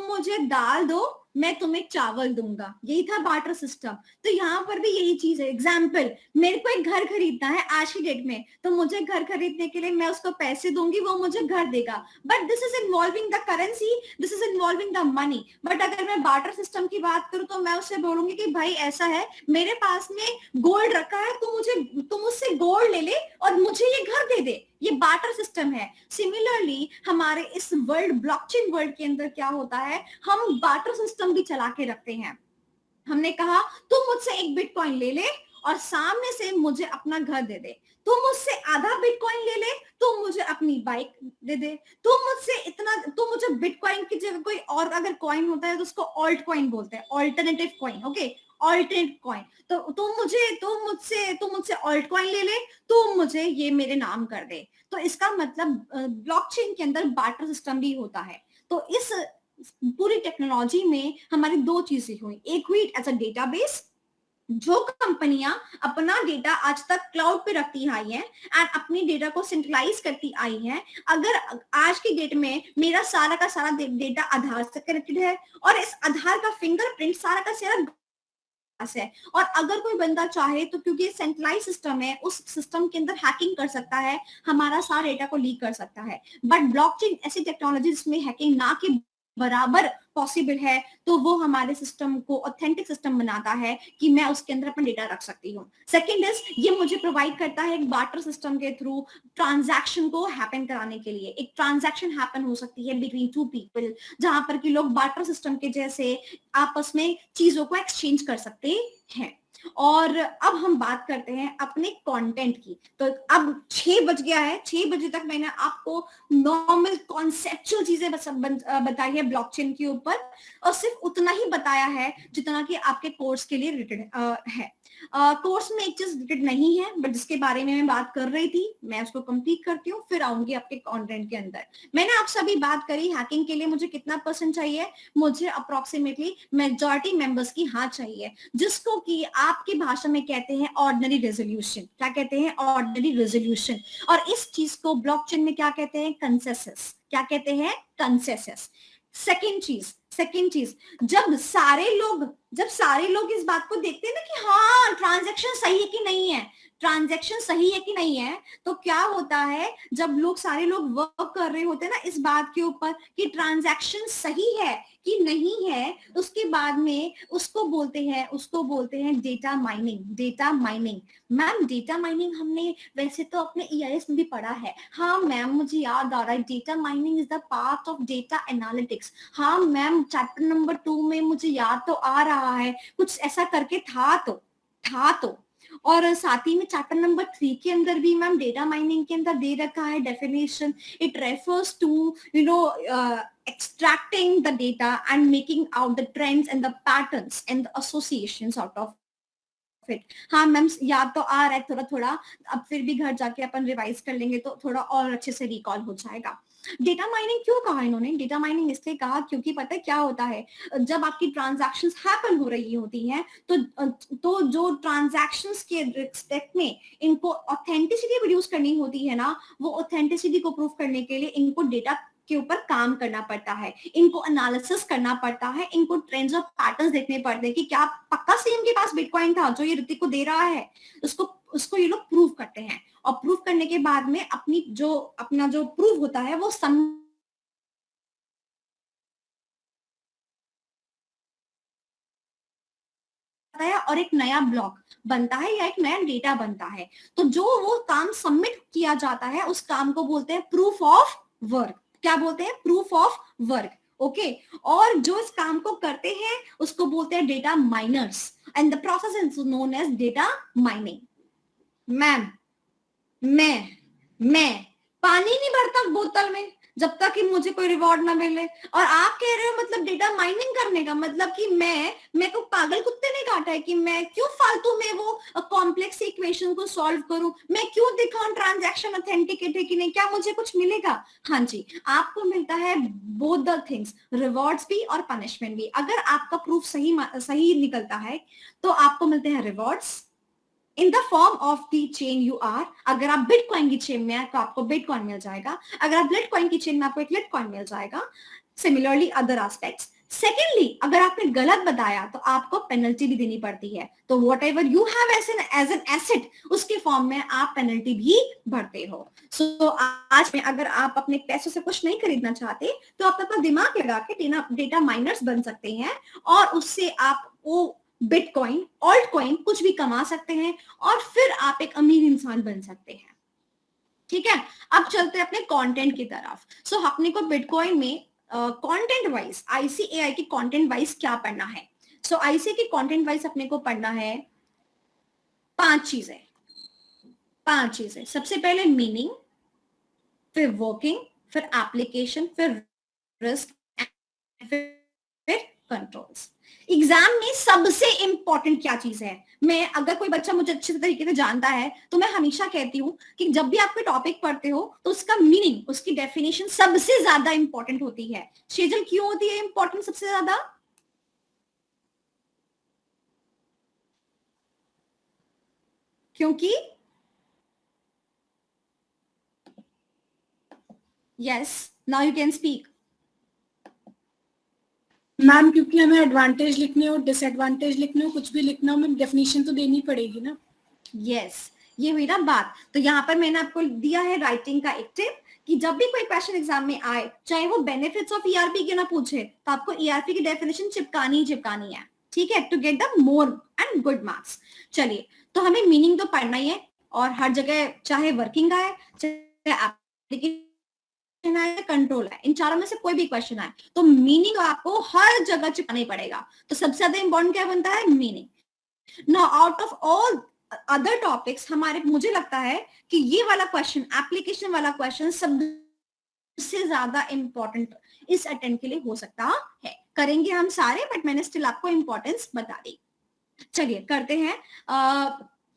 A: मुझे दाल दो, मैं तुम्हें चावल दूंगा, यही था बार्टर सिस्टम। तो यहाँ पर भी यही चीज है। एग्जाम्पल, मेरे को एक घर खरीदना है आज की डेट में, तो मुझे घर खरीदने के लिए मैं उसको पैसे दूंगी, वो मुझे घर देगा, but this is involving the currency, this is involving the money. But अगर मैं बार्टर सिस्टम की बात करूं तो मैं उससे बोलूंगी कि भाई ऐसा है, मेरे पास में गोल्ड रखा है, तुम उससे गोल्ड ले ले और मुझे ये घर दे दे। ये बार्टर सिस्टम है। सिमिलरली हमारे इस ब्लॉकचेन वर्ल्ड के अंदर क्या होता है, हम बार्टर सिस्टम भी चला के रखते हैं। हमने कहा तुम मुझसे एक बिटकॉइन ले ले और सामने से मुझे अपना घर दे दे, तुम मुझसे आधा बिटकॉइन ले ले, तुम मुझे अपनी बाइक दे दे, तुम मुझे बिटकॉइन की जगह कोई और अगर कॉइन होता है तो उसको ऑल्ट कॉइन बोलते हैं, alternative coin, okay, alternate coin. तो तुम मुझसे ऑल्ट कॉइन ले ले, तुम मुझे ये मेरे नाम कर दे। तो इसका मतलब ब्लॉकचेन के अंदर बार्टर सिस्टम भी होता है। तो इस पूरी टेक्नोलॉजी में हमारी दो चीजें हुई। एक हुई एज अ डेटाबेस, जो कंपनियां अपना डेटा आज तक क्लाउड पे रखती आई हैं एंड अपनी डेटा को सेंट्रलाइज करती आई हैं। अगर आज की डेट में मेरा सारा का सारा डेटा आधार से कनेक्टेड है और इस आधार का फिंगरप्रिंट सारा का सारा है, और अगर कोई बंदा चाहे तो क्योंकि सेंट्रलाइज सिस्टम है, उस सिस्टम के अंदर हैकिंग कर सकता है, हमारा सारा डेटा को लीक कर सकता है। बट ब्लॉकचेन ऐसी टेक्नोलॉजी जिसमें हैकिंग ना के बराबर पॉसिबल है, तो वो हमारे सिस्टम को ऑथेंटिक सिस्टम बनाता है कि मैं उसके अंदर अपना डेटा रख सकती हूँ। सेकंड इज, ये मुझे प्रोवाइड करता है एक बार्टर सिस्टम के थ्रू ट्रांजैक्शन को हैपन कराने के लिए। एक ट्रांजैक्शन हैपन हो सकती है बिटवीन टू पीपल, जहां पर कि लोग बार्टर सिस्टम के जैसे आपस में चीजों को एक्सचेंज कर सकते हैं। और अब हम बात करते हैं अपने कंटेंट की। तो अब 6 बज गया है, 6 बजे तक मैंने आपको नॉर्मल कॉन्सेप्चुअल चीजें बताई है ब्लॉकचेन के ऊपर, और सिर्फ उतना ही बताया है जितना कि आपके कोर्स के लिए रिलेटेड है। कोर्स में एक चीज रिलेटेड नहीं है, बट जिसके बारे में मैं बात कर रही थी मैं उसको कंप्लीट करती हूँ, फिर आऊंगी आपके कंटेंट के अंदर। मैंने आपसे अभी बात करी हैकिंग के लिए मुझे कितना % चाहिए। मुझे अप्रोक्सीमेटली मेजॉरिटी मेंबर्स की हाँ चाहिए, जिसको कि आपकी भाषा में कहते हैं ऑर्डिनरी रेजोल्यूशन। क्या कहते हैं? Ordinary resolution. और इस चीज को ब्लॉकचेन में क्या कहते हैं? कंसेंसस। क्या कहते हैं? कंसेंसस। सेकंड चीज, जब सारे लोग इस बात को देखते हैं ना कि हाँ ट्रांजैक्शन सही है कि नहीं है, तो क्या होता है, जब सारे लोग वर्क कर रहे होते हैं ना इस बात के ऊपर कि ट्रांजैक्शन सही है कि नहीं है, उसके बाद में उसको बोलते हैं data mining. Ma'am data mining हमने वैसे तो अपने EIS में भी पढ़ा है। हाँ मैम मुझे याद आ रहा है, data mining is the part of data analytics. हाँ मैम चैप्टर नंबर 2 में मुझे याद तो आ रहा है, कुछ ऐसा करके था तो और साथ ही में चैप्टर नंबर 3 के अंदर भी मैम डेटा माइनिंग के अंदर दे रखा है definition. It refers to extracting the data and making out the trends and the patterns and the associations out of it. हाँ मैम याद तो आ रहा है थोड़ा थोड़ा, अब फिर भी घर जाके अपन रिवाइज कर लेंगे तो थोड़ा और अच्छे से रिकॉल हो जाएगा. डेटा माइनिंग क्यों कहा इन्होंने? डेटा माइनिंग इसलिए कहा क्योंकि पता है क्या होता है, जब आपकी ट्रांजैक्शंस हैपन हो रही होती हैं तो जो ट्रांजैक्शंस के रिस्पेक्ट में इनको ऑथेंटिसिटी प्रोड्यूस करनी होती है ना, वो ऑथेंटिसिटी को प्रूव करने के लिए इनको डेटा के ऊपर काम करना पड़ता है, इनको एनालिसिस करना पड़ता है, इनको ट्रेंड्स और पैटर्न्स देखने पड़ते हैं कि क्या पक्का सीएम के पास बिटकॉइन था जो ये ऋतिक को दे रहा है. उसको ये लोग प्रूव करते हैं और प्रूव करने के बाद में अपना जो प्रूव होता है वो और एक नया ब्लॉक बनता है या एक नया डेटा बनता है. तो जो वो काम सबमिट किया जाता है उस काम को बोलते हैं प्रूफ ऑफ वर्क. क्या बोलते हैं? Proof of work. ओके, और जो इस काम को करते हैं उसको बोलते हैं data miners and the process is known as data mining. Ma'am मैं पानी नहीं भरता बोतल में जब तक कि मुझे कोई रिवॉर्ड ना मिले, और आप कह रहे हो मतलब डेटा माइनिंग करने का मतलब कि मैं को पागल कुत्ते ने काटा है कि मैं क्यों फालतू में वो कॉम्प्लेक्स इक्वेशन को सॉल्व करूं, मैं क्यों दिखाऊं ट्रांजैक्शन ऑथेंटिकेट है कि नहीं, क्या मुझे कुछ मिलेगा? हाँ जी, आपको मिलता है बोथ द थिंग्स, रिवॉर्ड्स भी और पनिशमेंट भी. अगर आपका प्रूफ सही निकलता है तो आपको मिलते हैं rewards in the form of the chain you are. अगर आप बिटकॉइन की चेन में है तो आपको बिटकॉइन मिल जाएगा, अगर आप लिटकॉइन की चेन में आपको एक लिटकॉइन मिल जाएगा. Similarly other aspects. सेकेंडली, अगर आपने गलत बताया तो आपको पेनल्टी भी देनी पड़ती है. तो whatever you have as an asset उसके फॉर्म में आप पेनल्टी भी भरते हो. सो आज में अगर आप अपने पैसों से कुछ नहीं खरीदना चाहते तो आप अपना दिमाग लगा के डेटा माइनर्स बन सकते हैं और उससे आप वो बिटकॉइन, ऑल्ट कॉइन कुछ भी कमा सकते हैं और फिर आप एक अमीर इंसान बन सकते हैं. ठीक है, अब चलते हैं अपने कंटेंट की तरफ. सो अपने को बिटकॉइन में कंटेंट वाइज आईसीएआई की कंटेंट वाइज क्या पढ़ना है? सो आईसी की कंटेंट वाइज अपने को पढ़ना है 5 चीजें. सबसे पहले मीनिंग, फिर वर्किंग, फिर एप्लीकेशन, फिर रिस्क, फिर कंट्रोल्स. एग्जाम में सबसे इंपॉर्टेंट क्या चीज है? मैं अगर कोई बच्चा मुझे अच्छे तरीके से जानता है तो मैं हमेशा कहती हूँ कि जब भी आप कोई टॉपिक पढ़ते हो तो उसका मीनिंग, उसकी डेफिनेशन सबसे ज्यादा इंपॉर्टेंट होती है. शेजल क्यों होती है इंपॉर्टेंट सबसे ज्यादा? क्योंकि yes, now you can speak.
C: Ma'am क्योंकि हमें एडवांटेज लिखने हो, डिसएडवांटेज लिखने हो, कुछ भी लिखना हो, हमें डेफिनेशन तो देनी पड़ेगी ना.
A: यस, ये हुई ना बात. तो यहाँ पर मैंने आपको दिया है राइटिंग का एक टिप कि जब भी कोई क्वेश्चन एग्जाम में आए, चाहे वो बेनिफिट्स ऑफ ईआरपी के ना पूछे, तो आपको ईआरपी की डेफिनेशन चिपकानी है. ठीक है, to get the more and good marks. चलिए, तो हमें मीनिंग तो पढ़ना ही है और हर जगह, चाहे वर्किंग आए, चाहे एप्लीकेशन है, कंट्रोल है, इन चारों में से कोई भी क्वेश्चन आए तो मीनिंग आपको हर जगह चिपकाना ही पड़ेगा. तो सबसे ज्यादा इंपॉर्टेंट क्या बनता है? Meaning. Now out of all other topics मुझे लगता है कि ये वाला क्वेश्चन, एप्लीकेशन वाला क्वेश्चन सबसे ज्यादा इंपॉर्टेंट इस अटेम्प्ट के लिए हो सकता है. करेंगे हम सारे, बट मैंने स्टिल आपको इंपॉर्टेंस बता दी. चलिए करते हैं.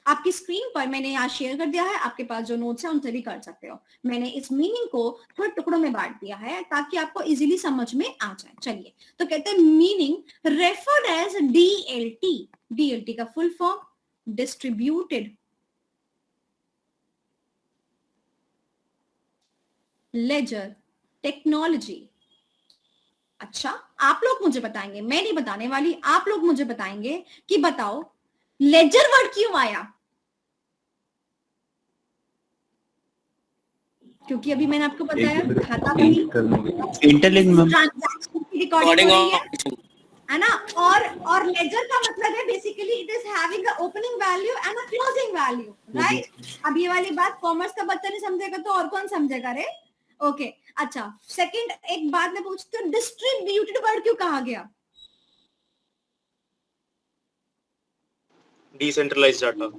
A: आपकी स्क्रीन पर मैंने यहाँ शेयर कर दिया है, आपके पास जो नोट्स है उनसे भी कर सकते हो. मैंने इस मीनिंग को थोड़े टुकड़ों में बांट दिया है ताकि आपको इजीली समझ में आ जाए. चलिए, तो कहते हैं meaning referred as DLT. DLT का full form distributed ledger technology. अच्छा, आप लोग मुझे बताएंगे, मैं नहीं बताने वाली, आप लोग मुझे बताएंगे कि बताओ लेजर वर्ड क्यों आया? क्योंकि अभी मैंने आपको बताया खाता बही,
B: इंटरलिंक
A: ट्रांजैक्शन की रिकॉर्डिंग हो रही है ना. और लेजर का मतलब है basically it is having a opening value and a closing value, right. अब ये वाली बात कॉमर्स का बच्चा नहीं समझेगा तो और कौन समझेगा रे? ओके, अच्छा. सेकंड, एक बात मैं पूछती हूँ, डिस्ट्रीब्यूटेड वर्ड क्यों कहा गया?
D: decentralized data.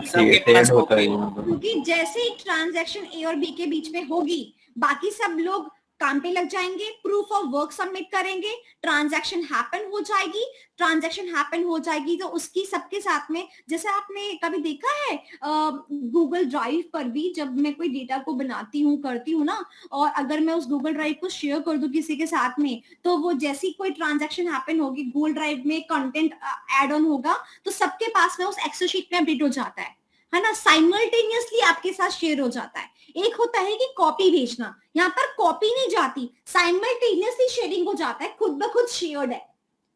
F: शेयर होता है ये मतलब।
A: क्योंकि जैसे ही ट्रांजैक्शन ए और बी के बीच में होगी, बाकी सब लोग काम पे लग जाएंगे, प्रूफ ऑफ वर्क सबमिट करेंगे, ट्रांजैक्शन हैपन हो जाएगी। ट्रांजैक्शन हैपन हो जाएगी तो उसकी सबके साथ में, जैसे आपने कभी देखा है गूगल ड्राइव पर भी, जब मैं कोई डेटा को बनाती हूँ करती हूँ ना, और अगर मैं उस गूगल ड्राइव को शेयर कर दूं किसी के साथ में, तो वो जैसी कोई ट्रांजैक्शन हैपन होगी, गूगल ड्राइव में कंटेंट ऐड ऑन होगा, तो सबके पास में उस एक्सेल शीट में अपडेट हो जाता है ना, साइमल्टेनियसली आपके साथ शेयर हो जाता है। एक होता है कि कॉपी भेजना, यहाँ पर कॉपी नहीं जाती, साइमल्टेनियसली शेयरिंग हो जाता है, खुद ब खुद शेयर्ड है,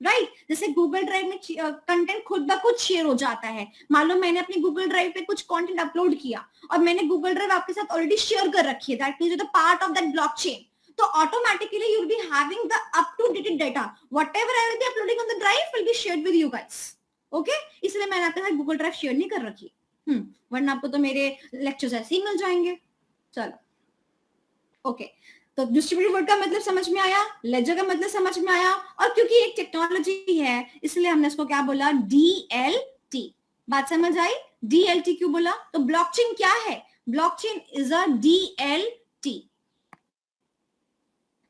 A: राइट। जैसे गूगल ड्राइव में कंटेंट खुद ब खुद शेयर हो जाता है। मालूम मैंने अपनी गूगल ड्राइव पे कुछ कंटेंट अपलोड किया और मैंने गूगल ड्राइव आपके साथ ऑलरेडी शेयर कर रखी है, that means the part of that blockchain, तो automatically you will be having the up to dated data, whatever I will be uploading on the drive will be shared with you guys, okay. इसलिए मैंने आपके साथ Google drive share नहीं कर रखी, वरना आपको तो मेरे लेक्चर्स ऐसे ही मिल जाएंगे। चलो ओके, तो डिस्ट्रीब्यूटेड वर्ड का मतलब समझ में आया, लेजर का मतलब समझ में आया, और क्योंकि एक टेक्नोलॉजी है इसलिए हमने इसको क्या बोला, DLT। बात समझ आई? DLT क्यों बोला? तो ब्लॉकचेन क्या है? Blockchain is a DLT।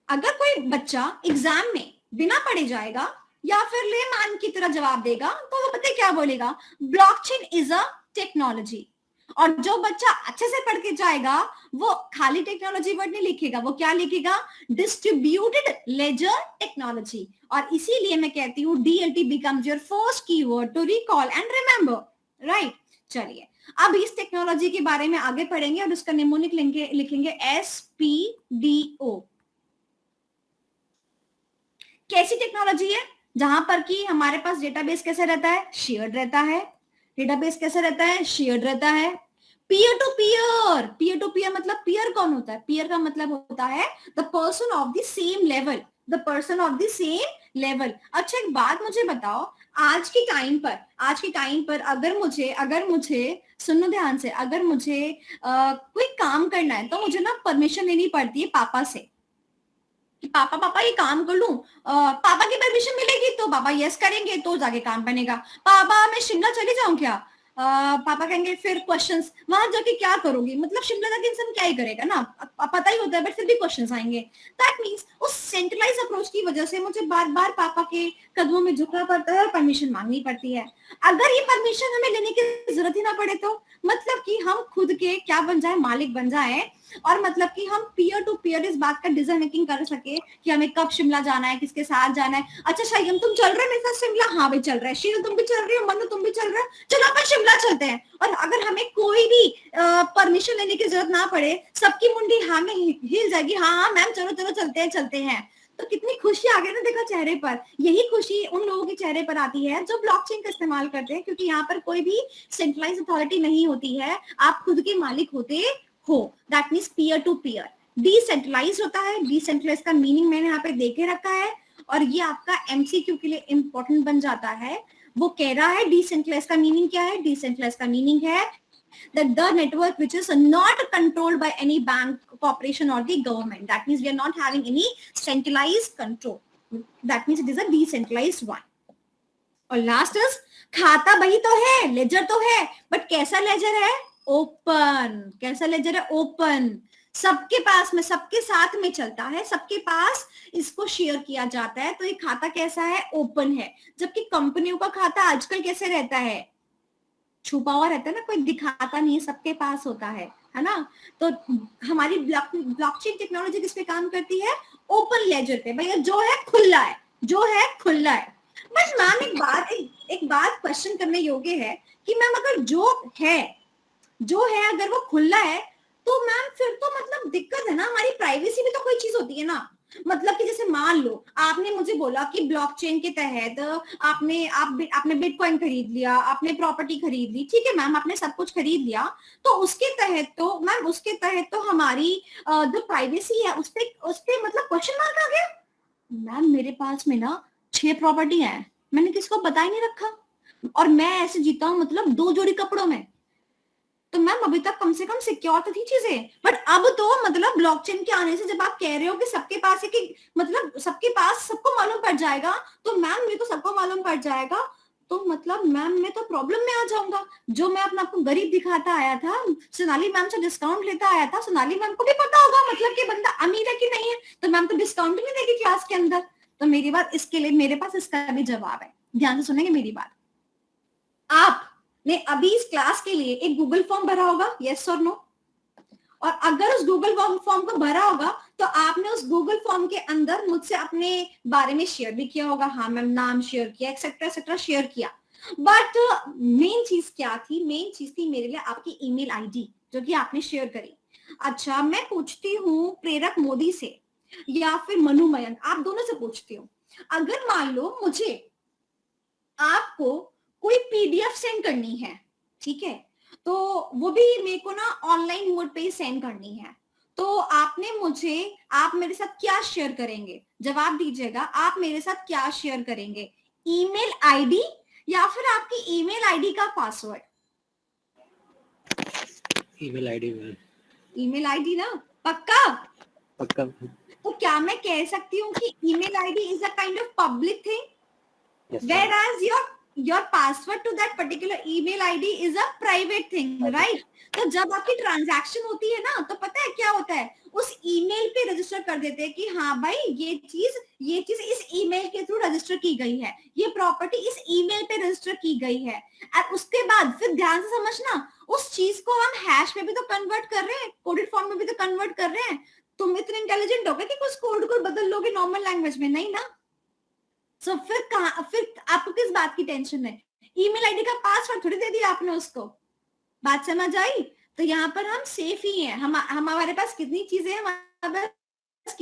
A: अगर कोई बच्चा एग्जाम में बिना पढ़े जाएगा या फिर लेमान की तरह जवाब देगा तो वो पता क्या बोलेगा, ब्लॉकचेन इज अ टेक्नोलॉजी। और जो बच्चा अच्छे से पढ़ के जाएगा वो खाली टेक्नोलॉजी वर्ड नहीं लिखेगा, वो क्या लिखेगा, डिस्ट्रीब्यूटेड लेजर टेक्नोलॉजी। और इसीलिए मैं कहती हूँ DLT becomes your first keyword to recall and remember, right. चलिए अब इस टेक्नोलॉजी के बारे में आगे पढ़ेंगे और उसका निमोनिक लिखेंगे SPDO। कैसी टेक्नोलॉजी है? जहां पर कि हमारे पास डेटाबेस कैसे रहता है, शेयर्ड रहता है। डेटाबेस कैसे रहता है, शेयर्ड रहता है। Peer to peer, peer to peer मतलब पीयर कौन होता है, पीयर का मतलब होता है the person of the same level, the person of the same level. अच्छा एक बात मुझे बताओ, आज के टाइम पर अगर मुझे सुनो ध्यान से, अगर मुझे कोई काम करना है तो मुझे ना परमिशन लेनी पड़ती है पापा से कि पापा ये काम कर लूं, पापा की परमिशन मिलेगी तो पापा यस करेंगे तो जाके काम बनेगा। पापा मैं शिमला चली जाऊं क्या, पापा कहेंगे फिर क्वेश्चंस, वहां जाके क्या करोगी, मतलब शिमला जाके इंसान क्या ही करेगा ना, पता ही होता है, बट फिर भी क्वेश्चंस आएंगे। दैट मींस उस सेंट्रलाइज अप्रोच की वजह से मुझे बार बार पापा के कदमों में झुकना पड़ता है और परमिशन मांगनी पड़ती है। अगर ये परमिशन हमें लेने की जरूरत ही ना पड़े तो मतलब कि हम खुद के क्या बन जाए, मालिक बन जाए, और मतलब कि हम पीयर टू पीयर इस बात का डिसीजन मेकिंग कर सके कि हमें कब शिमला जाना है, किसके साथ जाना है। अच्छा शायम तुम चल रहे हो मेरे साथ शिमला? हाँ भाई चल रहा है। शील तुम भी चल रही हो? मनु तुम भी चल रहे हो? चलो अपन शिमला चलते हैं। और अगर हमें कोई भी परमिशन लेने की जरूरत ना पड़े, सबकी मुंडी हाँ में हिल जाएगी, हाँ मैम चलो चलो चलते हैं, तो कितनी खुशी आ गई ना देखा चेहरे पर। यही खुशी उन लोगों के चेहरे पर आती है जो ब्लॉकचेन का इस्तेमाल करते हैं, क्योंकि यहाँ पर कोई भी सेंट्रलाइज अथॉरिटी नहीं होती है, आप खुद के मालिक होते हो। That means peer to peer. Decentralise होता है, डिसेंट्रलाइज का मीनिंग मैंने यहाँ पे देखे रखा है और ये आपका MCQ के लिए इंपॉर्टेंट बन जाता है। वो कह रहा है डिसेंट्रलाइज का मीनिंग क्या है, डिसेंट्रलाइज का मीनिंग है that the network which is not controlled by any bank, corporation or the government. That means we are not having any centralized control. That means it is a decentralized one. और last is खाता बही तो है, laser तो है, but कैसा laser है, open. कैसा लेजर है, ओपन। सबके पास में, सबके साथ में चलता है, सबके पास इसको शेयर किया जाता है। तो ये खाता कैसा है, ओपन है। जबकि कंपनियों का खाता आजकल कैसे रहता है, छुपा हुआ रहता है ना, कोई दिखाता नहीं है, सबके पास होता है ना। तो हमारी ब्लॉकचेन टेक्नोलॉजी किस पे काम करती है, ओपन लेजर पे। भैया जो है खुला है, जो है खुला है। बट मैम एक बात क्वेश्चन करने योग्य है कि मैम अगर जो है अगर वो खुला है तो मैम फिर तो मतलब दिक्कत है ना, हमारी प्राइवेसी भी तो कोई चीज होती है ना। मतलब कि जैसे मान लो आपने मुझे बोला कि ब्लॉकचेन के तहत आपने बिटकॉइन खरीद लिया, आपने प्रॉपर्टी खरीद ली, ठीक है मैम, आपने सब कुछ खरीद लिया, तो उसके तहत तो हमारी जो प्राइवेसी है उस पे मतलब क्वेश्चन मार्क आ गया। मैम मेरे पास में ना 6 प्रॉपर्टी है, मैंने किसको बता ही नहीं रखा, और मैं ऐसे जीता हूँ मतलब 2 जोड़ी कपड़ों में। तो मैम अभी तक कम से कम सिक्योर तो थी चीजें, बट अब तो मतलब ब्लॉकचेन के आने से जब आप कह रहे हो कि सबके पास है कि मतलब सबके पास सबको मालूम पड़ जाएगा, तो मैम ये तो सबको मालूम पड़ जाएगा, तो मतलब मैम मैं तो प्रॉब्लम में आ जाऊंगा। जो मैं अपने आपको गरीब दिखाता आया था, सोनाली मैम से डिस्काउंट लेता आया था, सोनाली मैम को भी पता होगा मतलब कि बंदा अमीर है कि नहीं है, तो मैम तो डिस्काउंट भी नहीं देगी क्लास के अंदर। तो मेरी बात इसके लिए मेरे पास इसका भी जवाब है, ध्यान से सुनेंगे मेरी बात। आपने अभी इस क्लास के लिए एक गूगल फॉर्म भरा होगा, यस और नो, और अगर उस गूगल फॉर्म को भरा होगा तो आपने उस गूगल फॉर्म के अंदर मुझसे अपने बारे में शेयर भी किया होगा, हाँ मैम नाम शेयर किया, एक्सेट्रा एक्सेट्रा शेयर किया। बट मेन चीज क्या थी, मेन चीज थी मेरे लिए आपकी ईमेल आईडी जो कि आपने शेयर करी। अच्छा मैं पूछती हूँ प्रेरक मोदी से या फिर मनु मयंक, आप दोनों से पूछती हूँ, अगर मान लो मुझे आपको कोई पीडीएफ सेंड करनी है, ठीक है, तो वो भी मेरे को ना ऑनलाइन मोड पे ही सेंड करनी है, तो आपने मुझे, आप मेरे साथ क्या शेयर करेंगे, जवाब दीजिएगा, आप मेरे साथ क्या शेयर करेंगे, ईमेल आईडी या फिर आपकी ईमेल आईडी का पासवर्ड?
E: ईमेल आईडी में।
A: ईमेल आईडी ना, पक्का?
E: पक्का।
A: तो क्या मैं कह सकती हूँ कि email ID is a kind of public thing,
E: Yes, ma'am.
A: whereas your password to that particular email ID is a private thing, right? तो जब आपकी ट्रांजैक्शन होती है ना, तो पता है क्या होता है, उस ईमेल पे रजिस्टर कर देते हैं कि हाँ भाई ये चीज इस ईमेल के थ्रू रजिस्टर की गई है, ये प्रॉपर्टी इस ईमेल पे रजिस्टर की गई है। और उसके बाद फिर ध्यान से समझना, उस चीज को हम हैश में भी तो कन्वर्ट कर रहे हैं, कोडेड फॉर्म में भी तो कन्वर्ट कर रहे हैं। तुम इतने इंटेलिजेंट हो गए कि कुछ कोड को बदल लोगे नॉर्मल लैंग्वेज में, नहीं ना? सो फिर आपको किस बात की टेंशन है? ईमेल आईडी का पासवर्ड थोड़ी दे दिया आपने उसको, बात समझ आई? तो यहाँ पर हम सेफ ही हैं। हमारे पास कितनी चीजें हैं, हमारे पास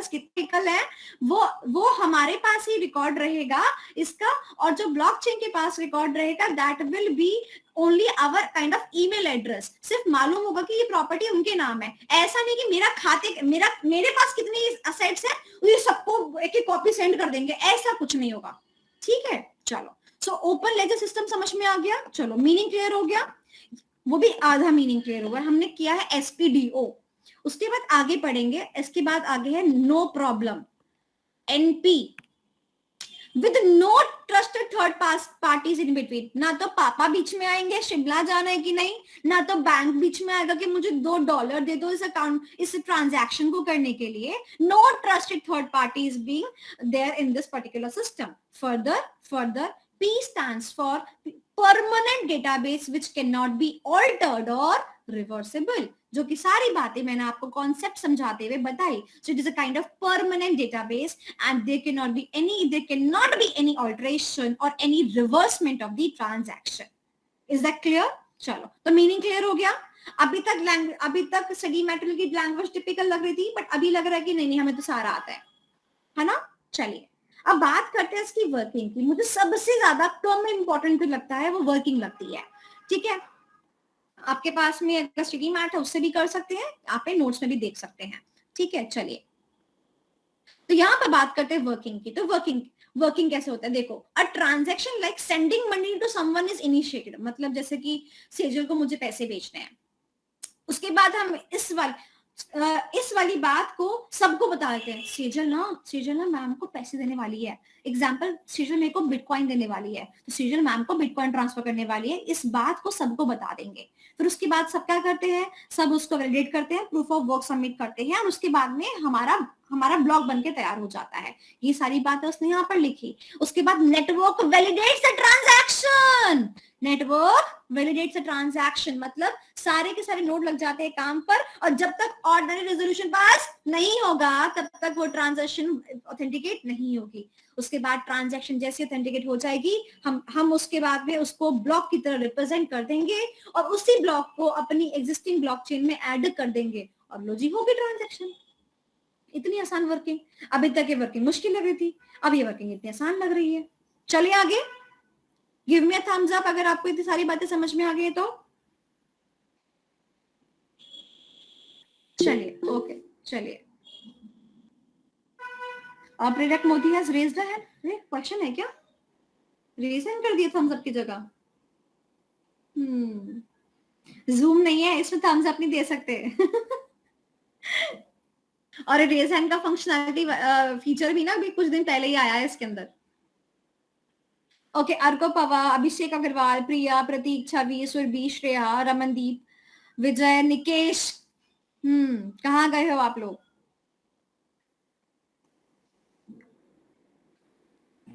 A: कितने कल है, वो हमारे पास ही रिकॉर्ड रहेगा इसका, और जो ब्लॉकचेन के पास रिकॉर्ड रहेगा that will be only our kind of email address. सिर्फ मालूम होगा कि ये प्रॉपर्टी उनके नाम है, ऐसा नहीं कि मेरे पास कितनी असेट्स है ये सबको एक एक कॉपी सेंड कर देंगे, ऐसा कुछ नहीं होगा, ठीक है? चलो, सो ओपन लेजर सिस्टम समझ में आ गया, चलो मीनिंग क्लियर हो गया, वो भी आधा मीनिंग क्लियर होगा, हमने किया है एसपीडीओ। उसके बाद आगे पढ़ेंगे, इसके बाद आगे है no problem, NP, with no trusted third parties in between. ना तो पापा बीच में आएंगे शिमला जाना है कि नहीं, ना तो बैंक बीच में आएगा कि मुझे $2 दे दो इस अकाउंट, इस ट्रांजैक्शन को करने के लिए। No trusted third parties being there in this particular system. Further P stands for permanent database which cannot be altered or reversible, जो कि सारी बातें मैंने आपको कॉन्सेप्ट समझाते हुए बताई। So it is a kind of permanent database and there cannot be any alteration or any reversement of the transaction. Is that clear? चलो, तो मीनिंग क्लियर हो गया। अभी तक स्टडी मेटेरियल की लैंग्वेज टिपिकल लग रही थी, बट अभी लग रहा है कि नहीं हमें तो सारा आता है ना? चलिए अब बात करते हैं इसकी वर्किंग की। मुझे सबसे ज्यादा कम इंपॉर्टेंट जो लगता है वो वर्किंग लगती है, ठीक है? आपके पास में अगर स्टडी मैट है उससे भी कर सकते हैं, आप नोट्स में भी देख सकते हैं, ठीक है? चलिए, तो यहाँ पर बात करते हैं वर्किंग की। तो वर्किंग कैसे होता है? देखो, a transaction like sending money to someone is initiated, मतलब जैसे कि सेजल को मुझे पैसे भेजने हैं, उसके बाद हम इस वाली बात को सबको बता देते हैं, सेजल ना मैम को पैसे देने वाली है, एग्जाम्पल सेजल मेरे को बिटकॉइन देने वाली है, तो सेजल मैम को बिटकॉइन ट्रांसफर करने वाली है, इस बात को सबको बता देंगे। फिर उसके बाद सब क्या करते हैं, सब उसको वैलिडेट करते हैं, प्रूफ ऑफ वर्क सबमिट करते हैं, और उसके बाद में हमारा ब्लॉक बनके तैयार हो जाता है। ये सारी बातें उसने यहाँ पर लिखी। उसके बाद network validates the transaction, network validates the transaction, मतलब सारे के सारे नोड लग जाते हैं काम पर, और जब तक ऑर्डिनरी रेजोल्यूशन पास नहीं होगा तब तक वो ट्रांजैक्शन ऑथेंटिकेट नहीं होगी। उसके बाद ट्रांजैक्शन जैसे ऑथेंटिकेट हो जाएगी, हम उसके बाद में उसको ब्लॉक की तरह रिप्रेजेंट कर देंगे और उसी ब्लॉक को अपनी एग्जिस्टिंग ब्लॉकचेन में ऐड कर देंगे, और लो जी होगी ट्रांजैक्शन। इतनी आसान वर्किंग। अभी तक ये वर्किंग मुश्किल लग रही थी, अब ये वर्किंग इतनी आसान लग रही है। चलिए आगे, give me a thumbs up अगर आपको इतनी सारी बातें समझ में आ गई तो। चलिए, ओके, चलिए। प्रेरक Modi has raised a hand, question है क्या? रेज हैंड कर दिया थम्स अप की जगह। जूम नहीं है, इसमें थम्स अप नहीं दे सकते। और रेज हैंड का फंक्शनैलिटी फीचर भी ना अभी कुछ दिन पहले ही आया है इसके अंदर। ओके, अर्को पवा, अभिषेक अग्रवाल, प्रिया, प्रतीक, छवि, सुरभि, श्रेया, रमनदीप, विजय, निकेश। कहाँ गए हो आप लोग?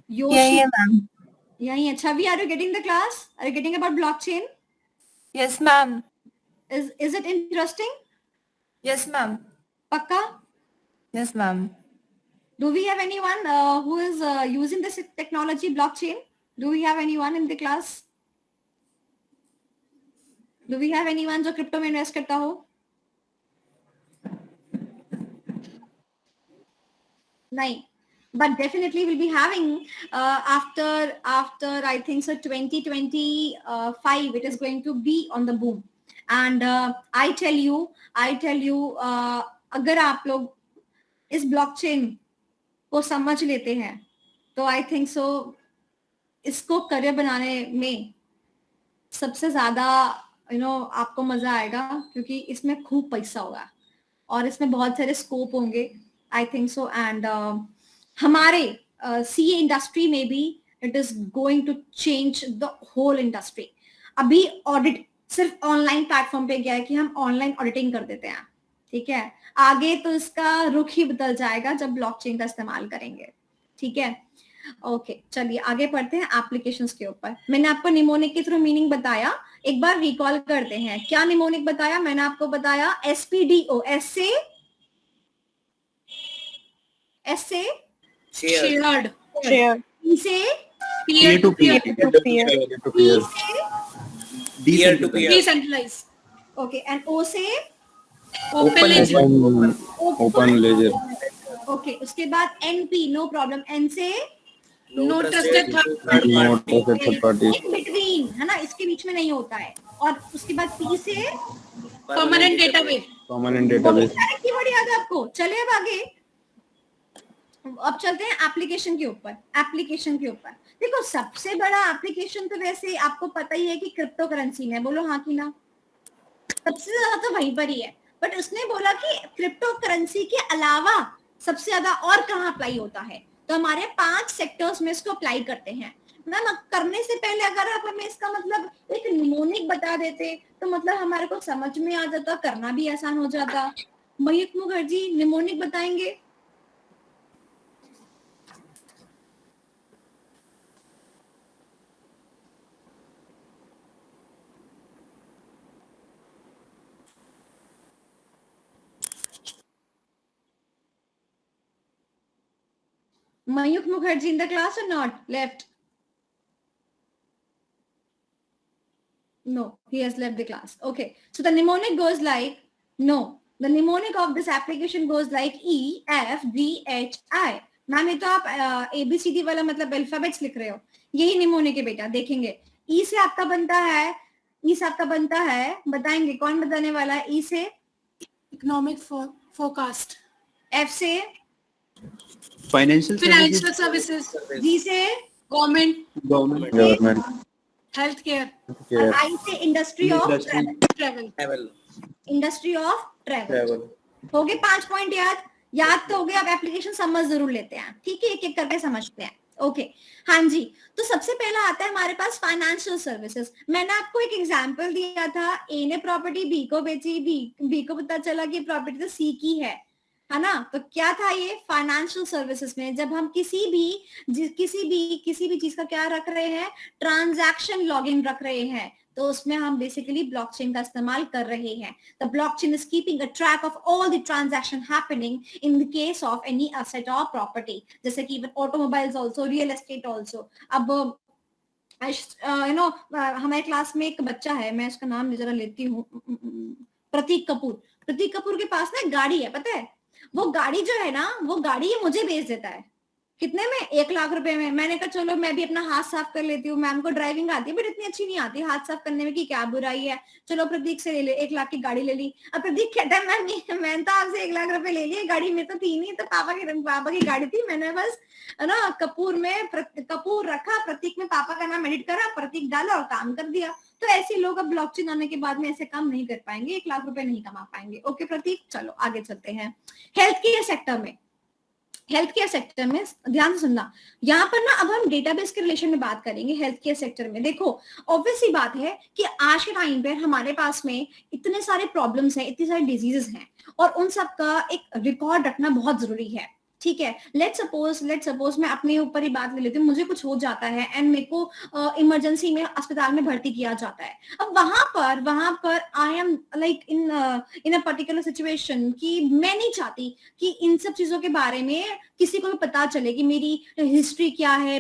G: Yeah, ma'am.
A: यही है। Chhavi, are you getting the class? Are you getting about blockchain?
G: Yes, ma'am.
A: Is it interesting?
G: Yes, ma'am.
A: पक्का?
G: Yes, ma'am.
A: Do we have anyone who is using this technology, blockchain? Do we have anyone in the class? Do we have anyone जो crypto में invest करता हो? नहीं, but definitely we'll be having after I think so 2025 it is going to be on the boom. And I tell you अगर आप लोग इस blockchain को समझ लेते हैं तो आई थिंक सो इसको करियर बनाने में सबसे ज्यादा आपको मजा आएगा, क्योंकि इसमें खूब पैसा होगा और इसमें बहुत सारे स्कोप होंगे आई थिंक सो। एंड हमारे सीए इंडस्ट्री में भी it is going to change the whole industry. अभी ऑडिट सिर्फ ऑनलाइन प्लेटफॉर्म पे गया है कि हम ऑनलाइन ऑडिटिंग कर देते हैं, ठीक है। आगे तो इसका रुख ही बदल जाएगा जब ब्लॉकचेन का इस्तेमाल करेंगे, ठीक है। ओके, चलिए आगे बढ़ते हैं एप्लीकेशंस के ऊपर। मैंने आपको निमोनिक के थ्रू मीनिंग बताया, एक बार रिकॉल करते हैं। क्या निमोनिक बताया? मैंने आपको बताया SPDO, एस से
C: शेयर्ड,
A: P से
C: पीयर टू पीयर,
A: P से
C: डिसेंट्रलाइज,
A: ओके, एंड O से
C: open ledger,
F: open ledger,
A: okay. उसके बाद NP, नो प्रॉब्लम। N से
C: no trusted third
F: party,
A: between, है ना, इसके बीच में नहीं होता है। और उसके बाद P से
C: permanent database,
F: permanent database.
A: Keyword याद है आपको? चलिए अब आगे, अब चलते हैं एप्लीकेशन के ऊपर। एप्लीकेशन के ऊपर देखो, सबसे बड़ा एप्लीकेशन तो वैसे आपको पता ही है कि क्रिप्टो करेंसी में, बोलो हाँ कि ना, सबसे ज्यादा तो वहीं पर ही है। बट उसने बोला कि क्रिप्टो करेंसी के अलावा सबसे ज्यादा और कहाँ अप्लाई होता है, तो हमारे 5 सेक्टर्स में इसको अप्लाई करते हैं। मैम करने से पहले अगर आप हमें इसका मतलब एक निमोनिक बता देते तो मतलब हमारे को समझ में आ जाता, करना भी आसान हो जाता। मयूख मुखर्जी निमोनिक बताएंगे? Mayuk Mukherjee in the class or not? Left? No, he has left the class. Okay, so the mnemonic goes like, no, the mnemonic of this application goes like E, F, G, H, I. Ma'am ये तो आप ABCD वाला मतलब alphabets लिख रहे हो, यही mnemonic है बेटा। देखेंगे E से आपका बनता है, E से आपका बनता है, बताएंगे कौन बताने वाला है? E से
C: इकोनॉमिक फोरकास्ट,
A: F से
B: फाइनेंशियल
C: सर्विसेज,
A: G से
F: गवर्नमेंट,
C: हेल्थ केयर,
A: और I से industry of
C: travel,
A: industry of travel. हो गए 5 पॉइंट याद तो हो गए। अब एप्लीकेशन समझ जरूर लेते हैं, ठीक है, एक एक करके समझते हैं। ओके, हाँ जी। तो सबसे पहला आता है हमारे पास फाइनेंशियल सर्विसेज। मैंने आपको एक एग्जांपल दिया था, ए ने प्रॉपर्टी बी को बेची, बी को पता चला कि प्रॉपर्टी तो सी की है ना। तो क्या था ये? फाइनेंशियल सर्विसेज में जब हम किसी भी चीज का क्या रख रहे हैं, ट्रांजैक्शन लॉगिंग रख रहे हैं, तो उसमें हम बेसिकली ब्लॉकचेन का इस्तेमाल कर रहे हैं। The blockchain is keeping a track of all the transaction happening in the case of any asset और प्रॉपर्टी, जैसे कि even automobiles also, real estate also. अब हमारे क्लास में एक बच्चा है, मैं उसका नाम जरा लेती हूँ, प्रतीक कपूर के पास ना एक गाड़ी है, पता है? वो गाड़ी जो है ना, वो गाड़ी मुझे बेच देता है। कितने में? 1 लाख रुपए में। मैंने कहा चलो मैं भी अपना हाथ साफ कर लेती हूँ, मैम को ड्राइविंग आती है बट इतनी अच्छी नहीं आती हाथ साफ करने में, कि क्या बुराई है, चलो प्रतीक से ले ले, 1 लाख की गाड़ी ले ली। अब प्रतीक कहता है मैंने तो आपसे 1 लाख रुपए ले लिए, गाड़ी में तो थी नहीं, तो पापा की गाड़ी थी, मैंने बस ना कपूर में कपूर रखा, प्रतीक में पापा का नाम एडिट करा, प्रतीक डाला और काम कर दिया। तो ऐसे लोग अब ब्लॉकचेन आने के बाद में ऐसे काम नहीं कर पाएंगे, 1 लाख रुपए नहीं कमा पाएंगे। ओके प्रतीक, चलो आगे चलते हैं। हेल्थ केयर सेक्टर में हेल्थ केयर सेक्टर में ध्यान से सुनना, यहाँ पर ना अब हम डेटाबेस के रिलेशन में बात करेंगे। हेल्थ केयर सेक्टर में देखो, ऑब्वियस सी बात है कि आज के टाइम पे हमारे पास में इतने सारे प्रॉब्लम्स हैं, इतनी सारी डिजीजेस हैं, और उन सब का एक रिकॉर्ड रखना बहुत जरूरी है। ठीक है, लेट्स सपोज मैं अपने ऊपर ही बात ले लेती हूँ, मुझे कुछ हो जाता है एंड मेरे को इमरजेंसी में अस्पताल में भर्ती किया जाता है। अब वहां पर I am like in a particular situation कि मैं नहीं चाहती कि इन सब चीजों के बारे में किसी को भी पता चले कि मेरी हिस्ट्री क्या है,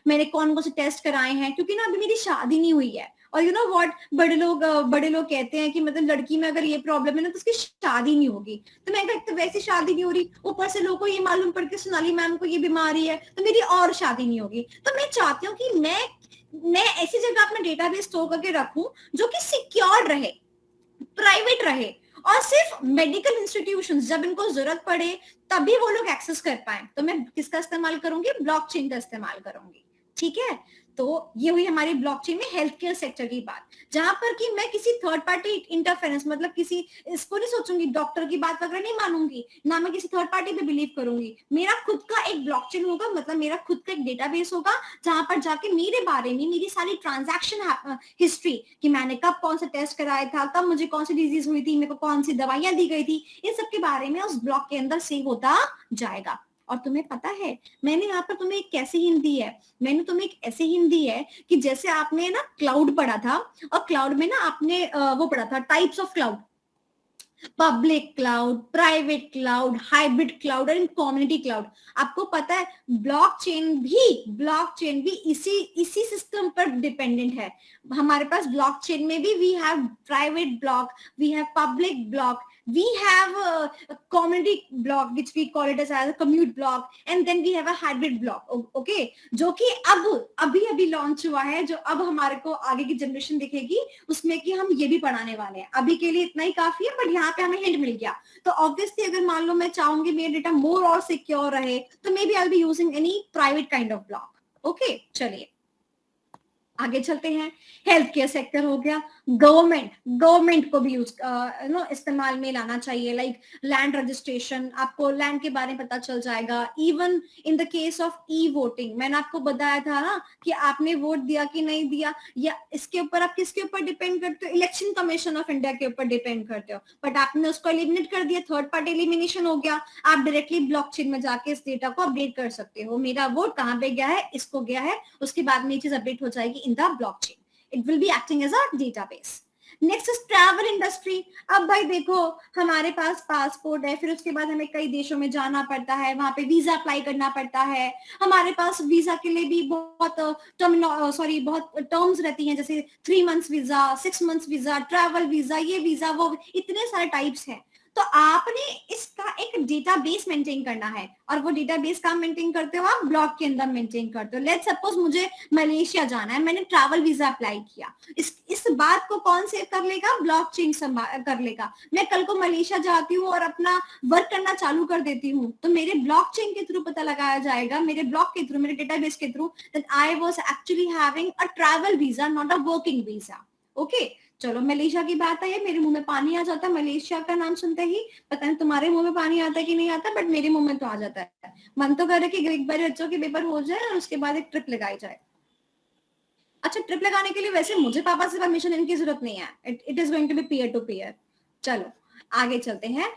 A: मैंने कौन से टेस्ट कराए हैं, क्योंकि ना अभी मेरी शादी नहीं हुई है। और यू नो व्हाट, बड़े लोग कहते हैं कि मतलब लड़की में अगर ये प्रॉब्लम है ना तो उसकी शादी नहीं होगी। तो मैं कहती तो वैसे शादी नहीं हो रही, ऊपर से लोगों को ये मालूम पड़ के सोनाली मैम को ये बीमारी है तो मेरी और शादी नहीं होगी। तो मैं चाहती हूँ कि मैं ऐसी जगह अपना डेटाबेस स्टोर करके रखूं जो कि सिक्योर रहे, प्राइवेट रहे, और सिर्फ मेडिकल इंस्टीट्यूशंस जब इनको जरूरत पड़े तभी वो लोग एक्सेस कर पाए। तो मैं किसका इस्तेमाल करूंगी? ब्लॉकचेन का इस्तेमाल करूंगी। ठीक है, तो ये हुई हमारी ब्लॉकचेन में हेल्थ केयर सेक्टर की बात, जहां पर कि मैं किसी थर्ड पार्टी इंटरफेरेंस, मतलब किसी इसको नहीं सोचूंगी, डॉक्टर की बात वगैरह नहीं मानूंगी, ना मैं किसी थर्ड पार्टी पे बिलीव करूंगी। मेरा खुद का एक ब्लॉकचेन होगा, मतलब मेरा खुद का एक डेटाबेस होगा जहां पर जाके मेरे बारे में मेरी सारी ट्रांजैक्शन हिस्ट्री, कि मैंने कब कौन सा टेस्ट कराया था, कब मुझे कौन सी डिजीज हुई थी, मेरे को कौन सी दवाइयां दी गई थी, इन सब के बारे में उस ब्लॉक के अंदर सेव होता जाएगा। और तुम्हें पता है मैंने यहाँ पर तुम्हें एक कैसी हिंट दी है? मैंने तुम्हें एक ऐसी हिंट दी है कि जैसे आपने ना क्लाउड पढ़ा था, और क्लाउड में ना आपने वो पढ़ा था types of cloud, public cloud, private cloud, hybrid cloud और कम्युनिटी क्लाउड। आपको पता है ब्लॉकचेन भी इसी सिस्टम पर डिपेंडेंट है। हमारे पास ब्लॉकचेन में भी we have private block, we have public block, we have a community block which we call it as a commute block, and then we have a hybrid block. Okay, जो कि अभी launch हुआ है, जो अब हमारे को आगे की जनरेशन दिखेगी उसमें कि हम ये भी पढ़ाने वाले हैं। अभी के लिए इतना ही काफी है, बट यहाँ पे हमें हिंट मिल गया। तो ऑब्वियसली अगर मान लो मैं चाहूंगी मेरा डेटा मोर और सिक्योर रहे तो may be I will be using any private kind of block. Okay, चलिए आगे चलते हैं। हेल्थ केयर सेक्टर हो गया। गवर्नमेंट को भी इस्तेमाल में लाना चाहिए, लाइक लैंड रजिस्ट्रेशन, आपको लैंड के बारे में पता चल जाएगा। Even in the case of e voting, मैंने आपको बताया था ना कि आपने वोट दिया कि नहीं दिया, या इसके ऊपर आप किसके ऊपर डिपेंड करते हो? इलेक्शन कमीशन ऑफ इंडिया के ऊपर डिपेंड करते हो, बट आपने उसको एलिमिनेट कर दिया, थर्ड पार्टी एलिमिनेशन हो गया। आप डायरेक्टली ब्लॉकचेन में जाके इस डेटा को अपडेट कर सकते हो, मेरा वोट कहाँ पे गया है, इसको गया है, उसके बाद में ये चीज अपडेट हो जाएगी in the blockchain. It will be acting as a database. Next is travel industry. अब भाई देखो हमारे पास पासपोर्ट है, फिर उसके बाद हमें कई देशों में जाना पड़ता है, वहां पे वीजा अप्लाई करना पड़ता है। हमारे पास वीजा के लिए भी बहुत टर्म्स रहती हैं, जैसे 3 months visa, 6 months visa, travel visa, ये वीजा वो, इतने सारे टाइप्स हैं। तो आपने इसका एक डेटाबेस मेंटेन करना है, और वो डेटाबेस कहाँ मेंटेन करते हो? आप ब्लॉक के अंदर मेंटेन करते हो। लेट्स सपोज मुझे मलेशिया जाना है, मैंने ट्रैवल वीजा अप्लाई किया, इस बात को कौन सेव कर लेगा? ब्लॉकचेन कर लेगा। मैं कल को मलेशिया जाती हूँ और अपना वर्क करना चालू कर देती हूँ, तो मेरे ब्लॉकचेन के थ्रू पता लगाया जाएगा, मेरे ब्लॉक के थ्रू, मेरे डेटाबेस के through, that I was actually having a travel visa, not a working visa. Okay, चलो मलेशिया की बात है, मेरे मुंह में पानी आ जाता है मलेशिया का नाम सुनते ही। पता नहीं तुम्हारे मुंह में पानी आता है कि नहीं आता, बट मेरे मुंह में तो आ जाता है। मन तो कर रहा है कि एक बार बच्चों के पेपर हो जाए और उसके बाद एक ट्रिप लगाई जाए। अच्छा, ट्रिप लगाने के लिए वैसे मुझे पापा से परमिशन इनकी जरूरत नहीं है, it is going to be peer to peer. चलो आगे चलते हैं।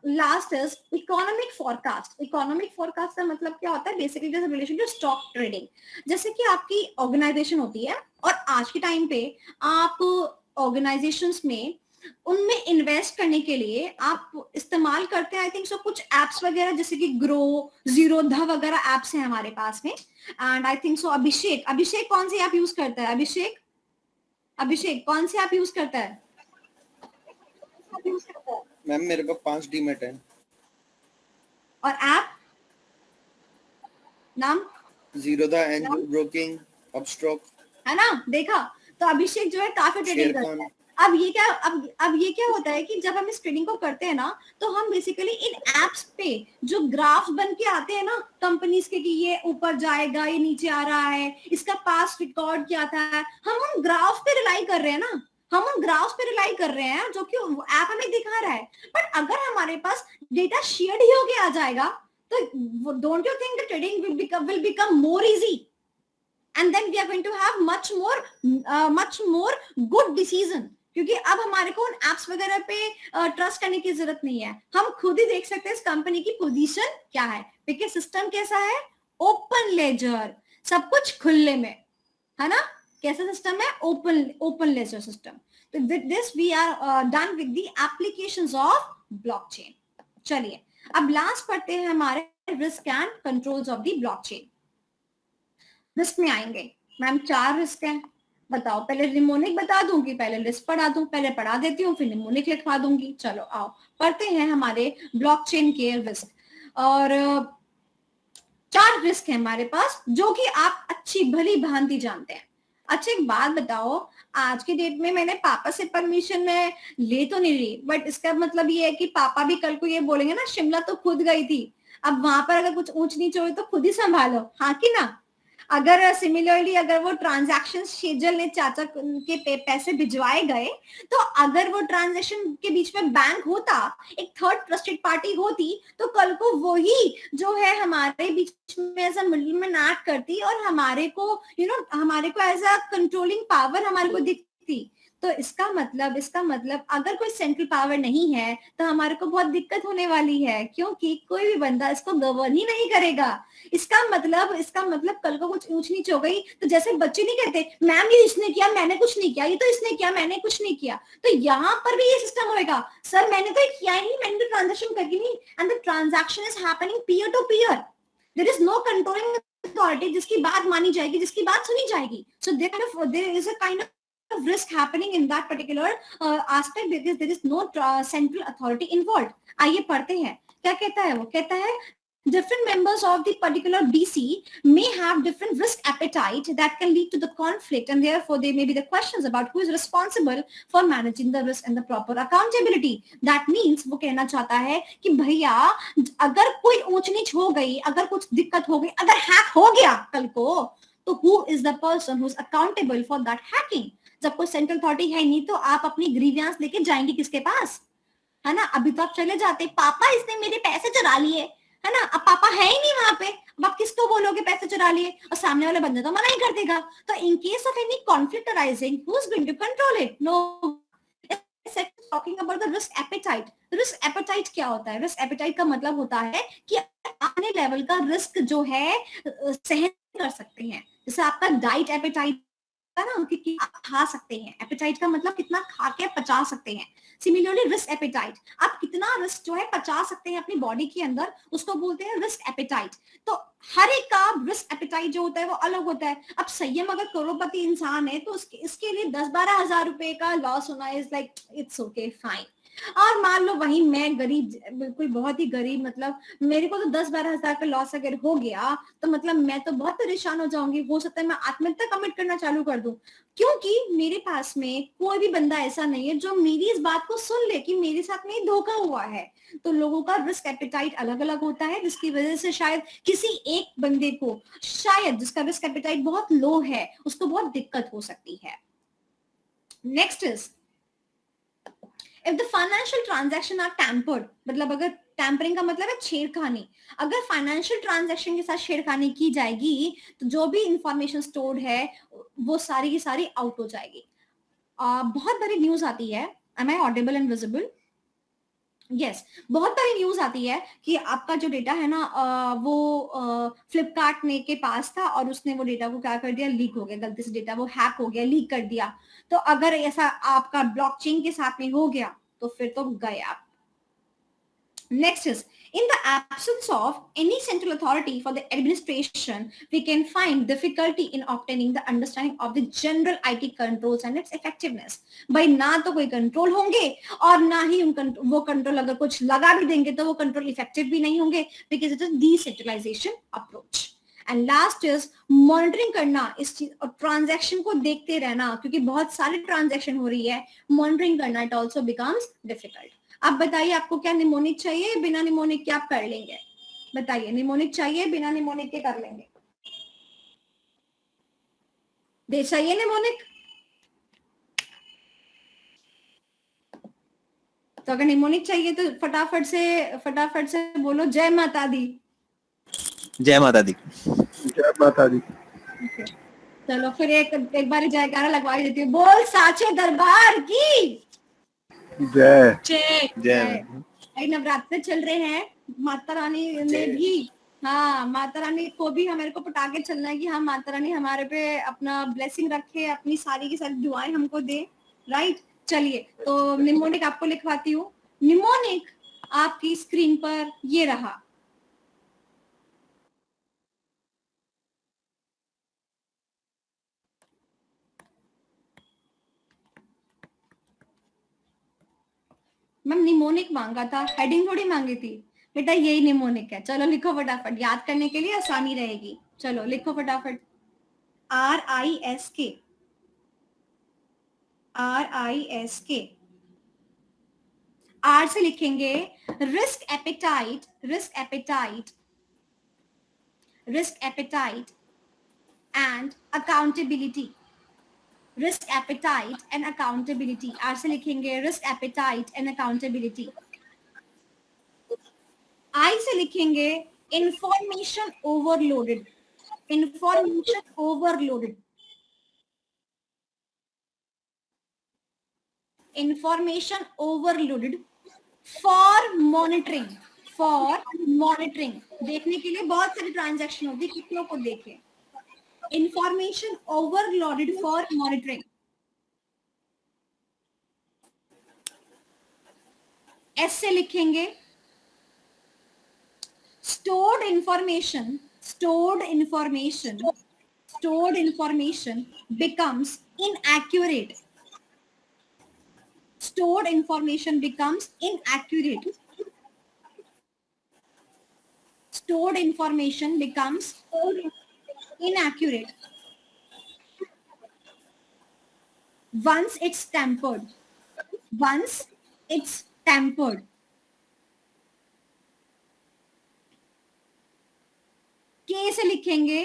A: Last is economic forecast. Economic forecast का मतलब क्या होता है? Basically relation to stock trading. जैसे कि आपकी ऑर्गेनाइजेशन होती है, और आज के टाइम पे आप ऑर्गेनाइजेशंस में उनमें इन्वेस्ट करने के लिए आप इस्तेमाल करते हैं आई थिंक सो कुछ एप्स वगैरह, जैसे कि ग्रो, जीरोधा वगैरह एप्स हैं हमारे पास में। एंड आई थिंक सो अभिषेक कौन सी ऐप यूज करता है? अभिषेक कौन सी ऐप यूज करता है?
H: मैम मेरे पास 5 डीमेट है।
A: और ऐप नाम?
H: जीरोधा, एंजल ब्रोकिंग, अपस्टॉक, है
A: ना? देखा, तो अभिषेक जो है काफी ट्रेडिंग करता है। अब ये क्या होता है कि जब हम इस ट्रेडिंग को करते हैं ना, तो हम बेसिकली इन एप्स पे जो ग्राफ्स बन के आते हैं ना कंपनीज के, कि ये ऊपर जाएगा, ये नीचे आ रहा है, इसका पास्ट रिकॉर्ड क्या था, हम उन ग्राफ पे रिलाई कर रहे हैं ना, हम उन ग्राफ्स पे रिलाई कर रहे हैं जो कि ऐप हमें दिखा रहा है। बट अगर हमारे पास डेटा शेयर्ड ही होके आ जाएगा तो don't you think the trading will become more easy, and then we are going to have much more good decision, क्योंकि अब हमारे को उन एप्स वगैरह पे ट्रस्ट करने की जरूरत नहीं है, हम खुद ही देख सकते हैं इस कंपनी की पोजीशन क्या है, क्योंकि सिस्टम कैसा है, ओपन लेजर, सब कुछ खुले में है ना, कैसा सिस्टम है, ओपन लेजर सिस्टम। तो with this we are done with the applications of blockchain. चलिए अब लास्ट पढ़ते हैं हमारे risk and controls of the blockchain. Risk में आएंगे मैम, 4 रिस्क हैं, बताओ पहले निमोनिक बता दूं कि पहले लिस्ट पढ़ा दूं, पहले पढ़ा देती हूँ फिर निमोनिक लिखवा दूंगी। चलो आओ पढ़ते हैं हमारे ब्लॉकचेन के रिस्क। और 4 रिस्क है हमारे पास जो कि आप अच्छी भली भांति जानते हैं। अच्छा एक बात बताओ, आज की डेट में मैंने पापा से परमिशन में ले तो नहीं रही, बट इसका मतलब ये है कि पापा भी कल को ये बोलेंगे ना शिमला तो खुद गई थी, अब वहां पर अगर कुछ ऊंच नीच हो तो खुद ही संभालो, हाँ कि ना। अगर सिमिलरली अगर वो ट्रांजैक्शन शेजल ने चाचा के पैसे भिजवाए गए, तो अगर वो ट्रांजैक्शन के बीच में बैंक होता, एक थर्ड ट्रस्टेड पार्टी होती, तो कल को वही जो है हमारे बीच में एज अ मिडलमैन एक्ट करती और हमारे को हमारे को एज अ कंट्रोलिंग पावर हमारे को दिखती। तो इसका मतलब अगर कोई सेंट्रल पावर नहीं है तो हमारे को बहुत दिक्कत होने वाली है, क्योंकि कोई भी बंदा इसको गवर्न ही नहीं करेगा। इसका मतलब कल को कुछ ऊंच नीच हो गई तो जैसे बच्चे नहीं कहते मैम ये इसने किया मैंने कुछ नहीं किया, ये तो इसने किया मैंने कुछ नहीं किया, तो यहाँ पर भी ये सिस्टम होएगा, सर मैंने तो किया ही नहीं, मैंने तो ट्रांजेक्शन करी नहीं, and the transaction is happening peer to peer, there is no controlling authority जिसकी बात मानी जाएगी, जिसकी बात सुनी जाएगी। So there is a kind of risk happening in that particular aspect because there is no central authority involved। आइए पढ़ते हैं क्या कहता है। वो कहता है different members of the particular BC may have different risk appetite that can lead to the conflict, and therefore there may be the questions about who is responsible for managing the risk and the proper accountability। That means वो कहना चाहता है कि भैया अगर कोई ऊंच नीच हो गई, अगर कुछ दिक्कत हो गई, अगर हैक हो गया कल को, तो who is the person who is accountable for that hacking। जब कोई सेंट्रल अथॉरिटी है नहीं तो आप अपनी ग्रीवियंस लेके जाएंगे किसके पास, है ना। अभी तो आप चले जाते पापा इसने मेरे पैसे चुरा लिए, है ना, अब पापा है ही नहीं वहां पे, अब आप किसको बोलोगे पैसे चुरा लिए, और सामने वाले बंदे तो मना ही कर देगा। तो in case of any conflict arising who is going to control it, no. Talking about the risk appetite. Risk appetite क्या होता है? रिस्क एपेटाइट का मतलब होता है कि अपने लेवल का रिस्क जो है सहन कर सकते हैं। जैसे आपका डाइट एपेटाइट ना, कि आप खा सकते हैं, एपेटाइट का मतलब कितना खा के पचा सकते हैं। सिमिलरली रिस्क एपेटाइट, आप कितना रिस्क जो है पचा सकते हैं अपनी बॉडी के अंदर, उसको बोलते हैं रिस्क एपेटाइट। तो हर एक का रिस्क एपेटाइट जो होता है वो अलग होता है। अब संयम अगर करोड़पति इंसान है तो इसके लिए 10-12 हजार रुपए का लॉस होना is like it's okay fine. और मान लो वही मैं गरीब, बिल्कुल बहुत ही गरीब, मतलब मेरे को तो 10-12 हजार का लॉस अगर हो गया तो मतलब मैं तो बहुत परेशान हो जाऊंगी। हो सकता है मैं आत्महत्या कमिट करना चालू कर दूं, क्योंकि मेरे पास में कोई भी बंदा ऐसा नहीं है जो मेरी इस बात को सुन ले कि मेरे साथ में धोखा हुआ है। तो लोगों का रिस्क एपेटाइट अलग अलग होता है, जिसकी वजह से शायद किसी एक बंदे को, शायद जिसका रिस्क एपेटाइट बहुत लो है, उसको बहुत दिक्कत हो सकती है। Next is if the financial transaction are tampered, मतलब अगर टैम्परिंग का मतलब है छेड़खानी, अगर फाइनेंशियल ट्रांजैक्शन के साथ छेड़खानी की जाएगी तो जो भी इंफॉर्मेशन स्टोर्ड है वो सारी की सारी आउट हो जाएगी। बहुत बड़ी न्यूज आती है, am I audible and visible? Yes, बहुत सारी न्यूज आती है कि आपका जो डेटा है ना वो फ्लिपकार्ट ने के पास था और उसने वो डेटा को क्या कर दिया, लीक हो गया, गलती से डेटा वो हैक हो गया, लीक कर दिया। तो अगर ऐसा आपका ब्लॉकचेन के साथ में हो गया तो फिर तो गए आप। Next is, in the absence of any central authority for the administration, we can find difficulty in obtaining the understanding of the general IT controls and its effectiveness। भाई ना तो कोई कंट्रोल होंगे और ना ही वो कंट्रोल अगर कुछ लगा भी देंगे तो वो कंट्रोल इफेक्टिव भी नहीं होंगे, because it is decentralization approach। And last is monitoring करना, इस चीज और ट्रांजैक्शन को देखते रहना, क्योंकि बहुत सारी ट्रांजैक्शन हो रही है, मॉनिटरिंग करना इट ऑल्सो बिकम्स डिफिकल्ट। अब बताइए आपको क्या निमोनिक चाहिए, बिना निमोनिक के आप कर लेंगे? बताइए, निमोनिक चाहिए बिना निमोनिक के कर लेंगे? दे चाहिए निमोनिक? तो अगर निमोनिक चाहिए तो फटाफट से बोलो जय माता दी।
B: जय माता दी।
F: जय माता दी।
A: Okay. चलो फिर एक बार जयकारा लगवा देती हूँ। बोल साचे दरबार की
F: जय।
B: जय।
A: नवरात्र चल रहे हैं, माता रानी ने भी, हाँ माता रानी को भी हमारे को पटाके चलना है कि हाँ माता रानी हमारे पे अपना ब्लेसिंग रखे, अपनी सारी की सारी दुआएं हमको दे, राइट। चलिए तो निमोनिक आपको लिखवाती हूँ। निमोनिक आपकी स्क्रीन पर ये रहा। मैम निमोनिक मांगा था, हेडिंग थोड़ी मांगी थी बेटा, यही निमोनिक है। चलो लिखो फटाफट, याद करने के लिए आसानी रहेगी। चलो लिखो फटाफट। RISK, RISK। R से लिखेंगे risk appetite, risk appetite, risk appetite and accountability, risk appetite and accountability. R से लिखेंगे risk appetite and accountability. I से लिखेंगे information overloaded, information overloaded, information overloaded for monitoring, for monitoring. देखने के लिए बहुत सारी ट्रांजैक्शन होती है, कितनों को देखें। Information overloaded for monitoring. S से लिखेंगे stored information, stored information, stored information becomes inaccurate, stored information becomes inaccurate, stored information becomes inaccurate once it's tampered, once it's tampered। के से लिखेंगे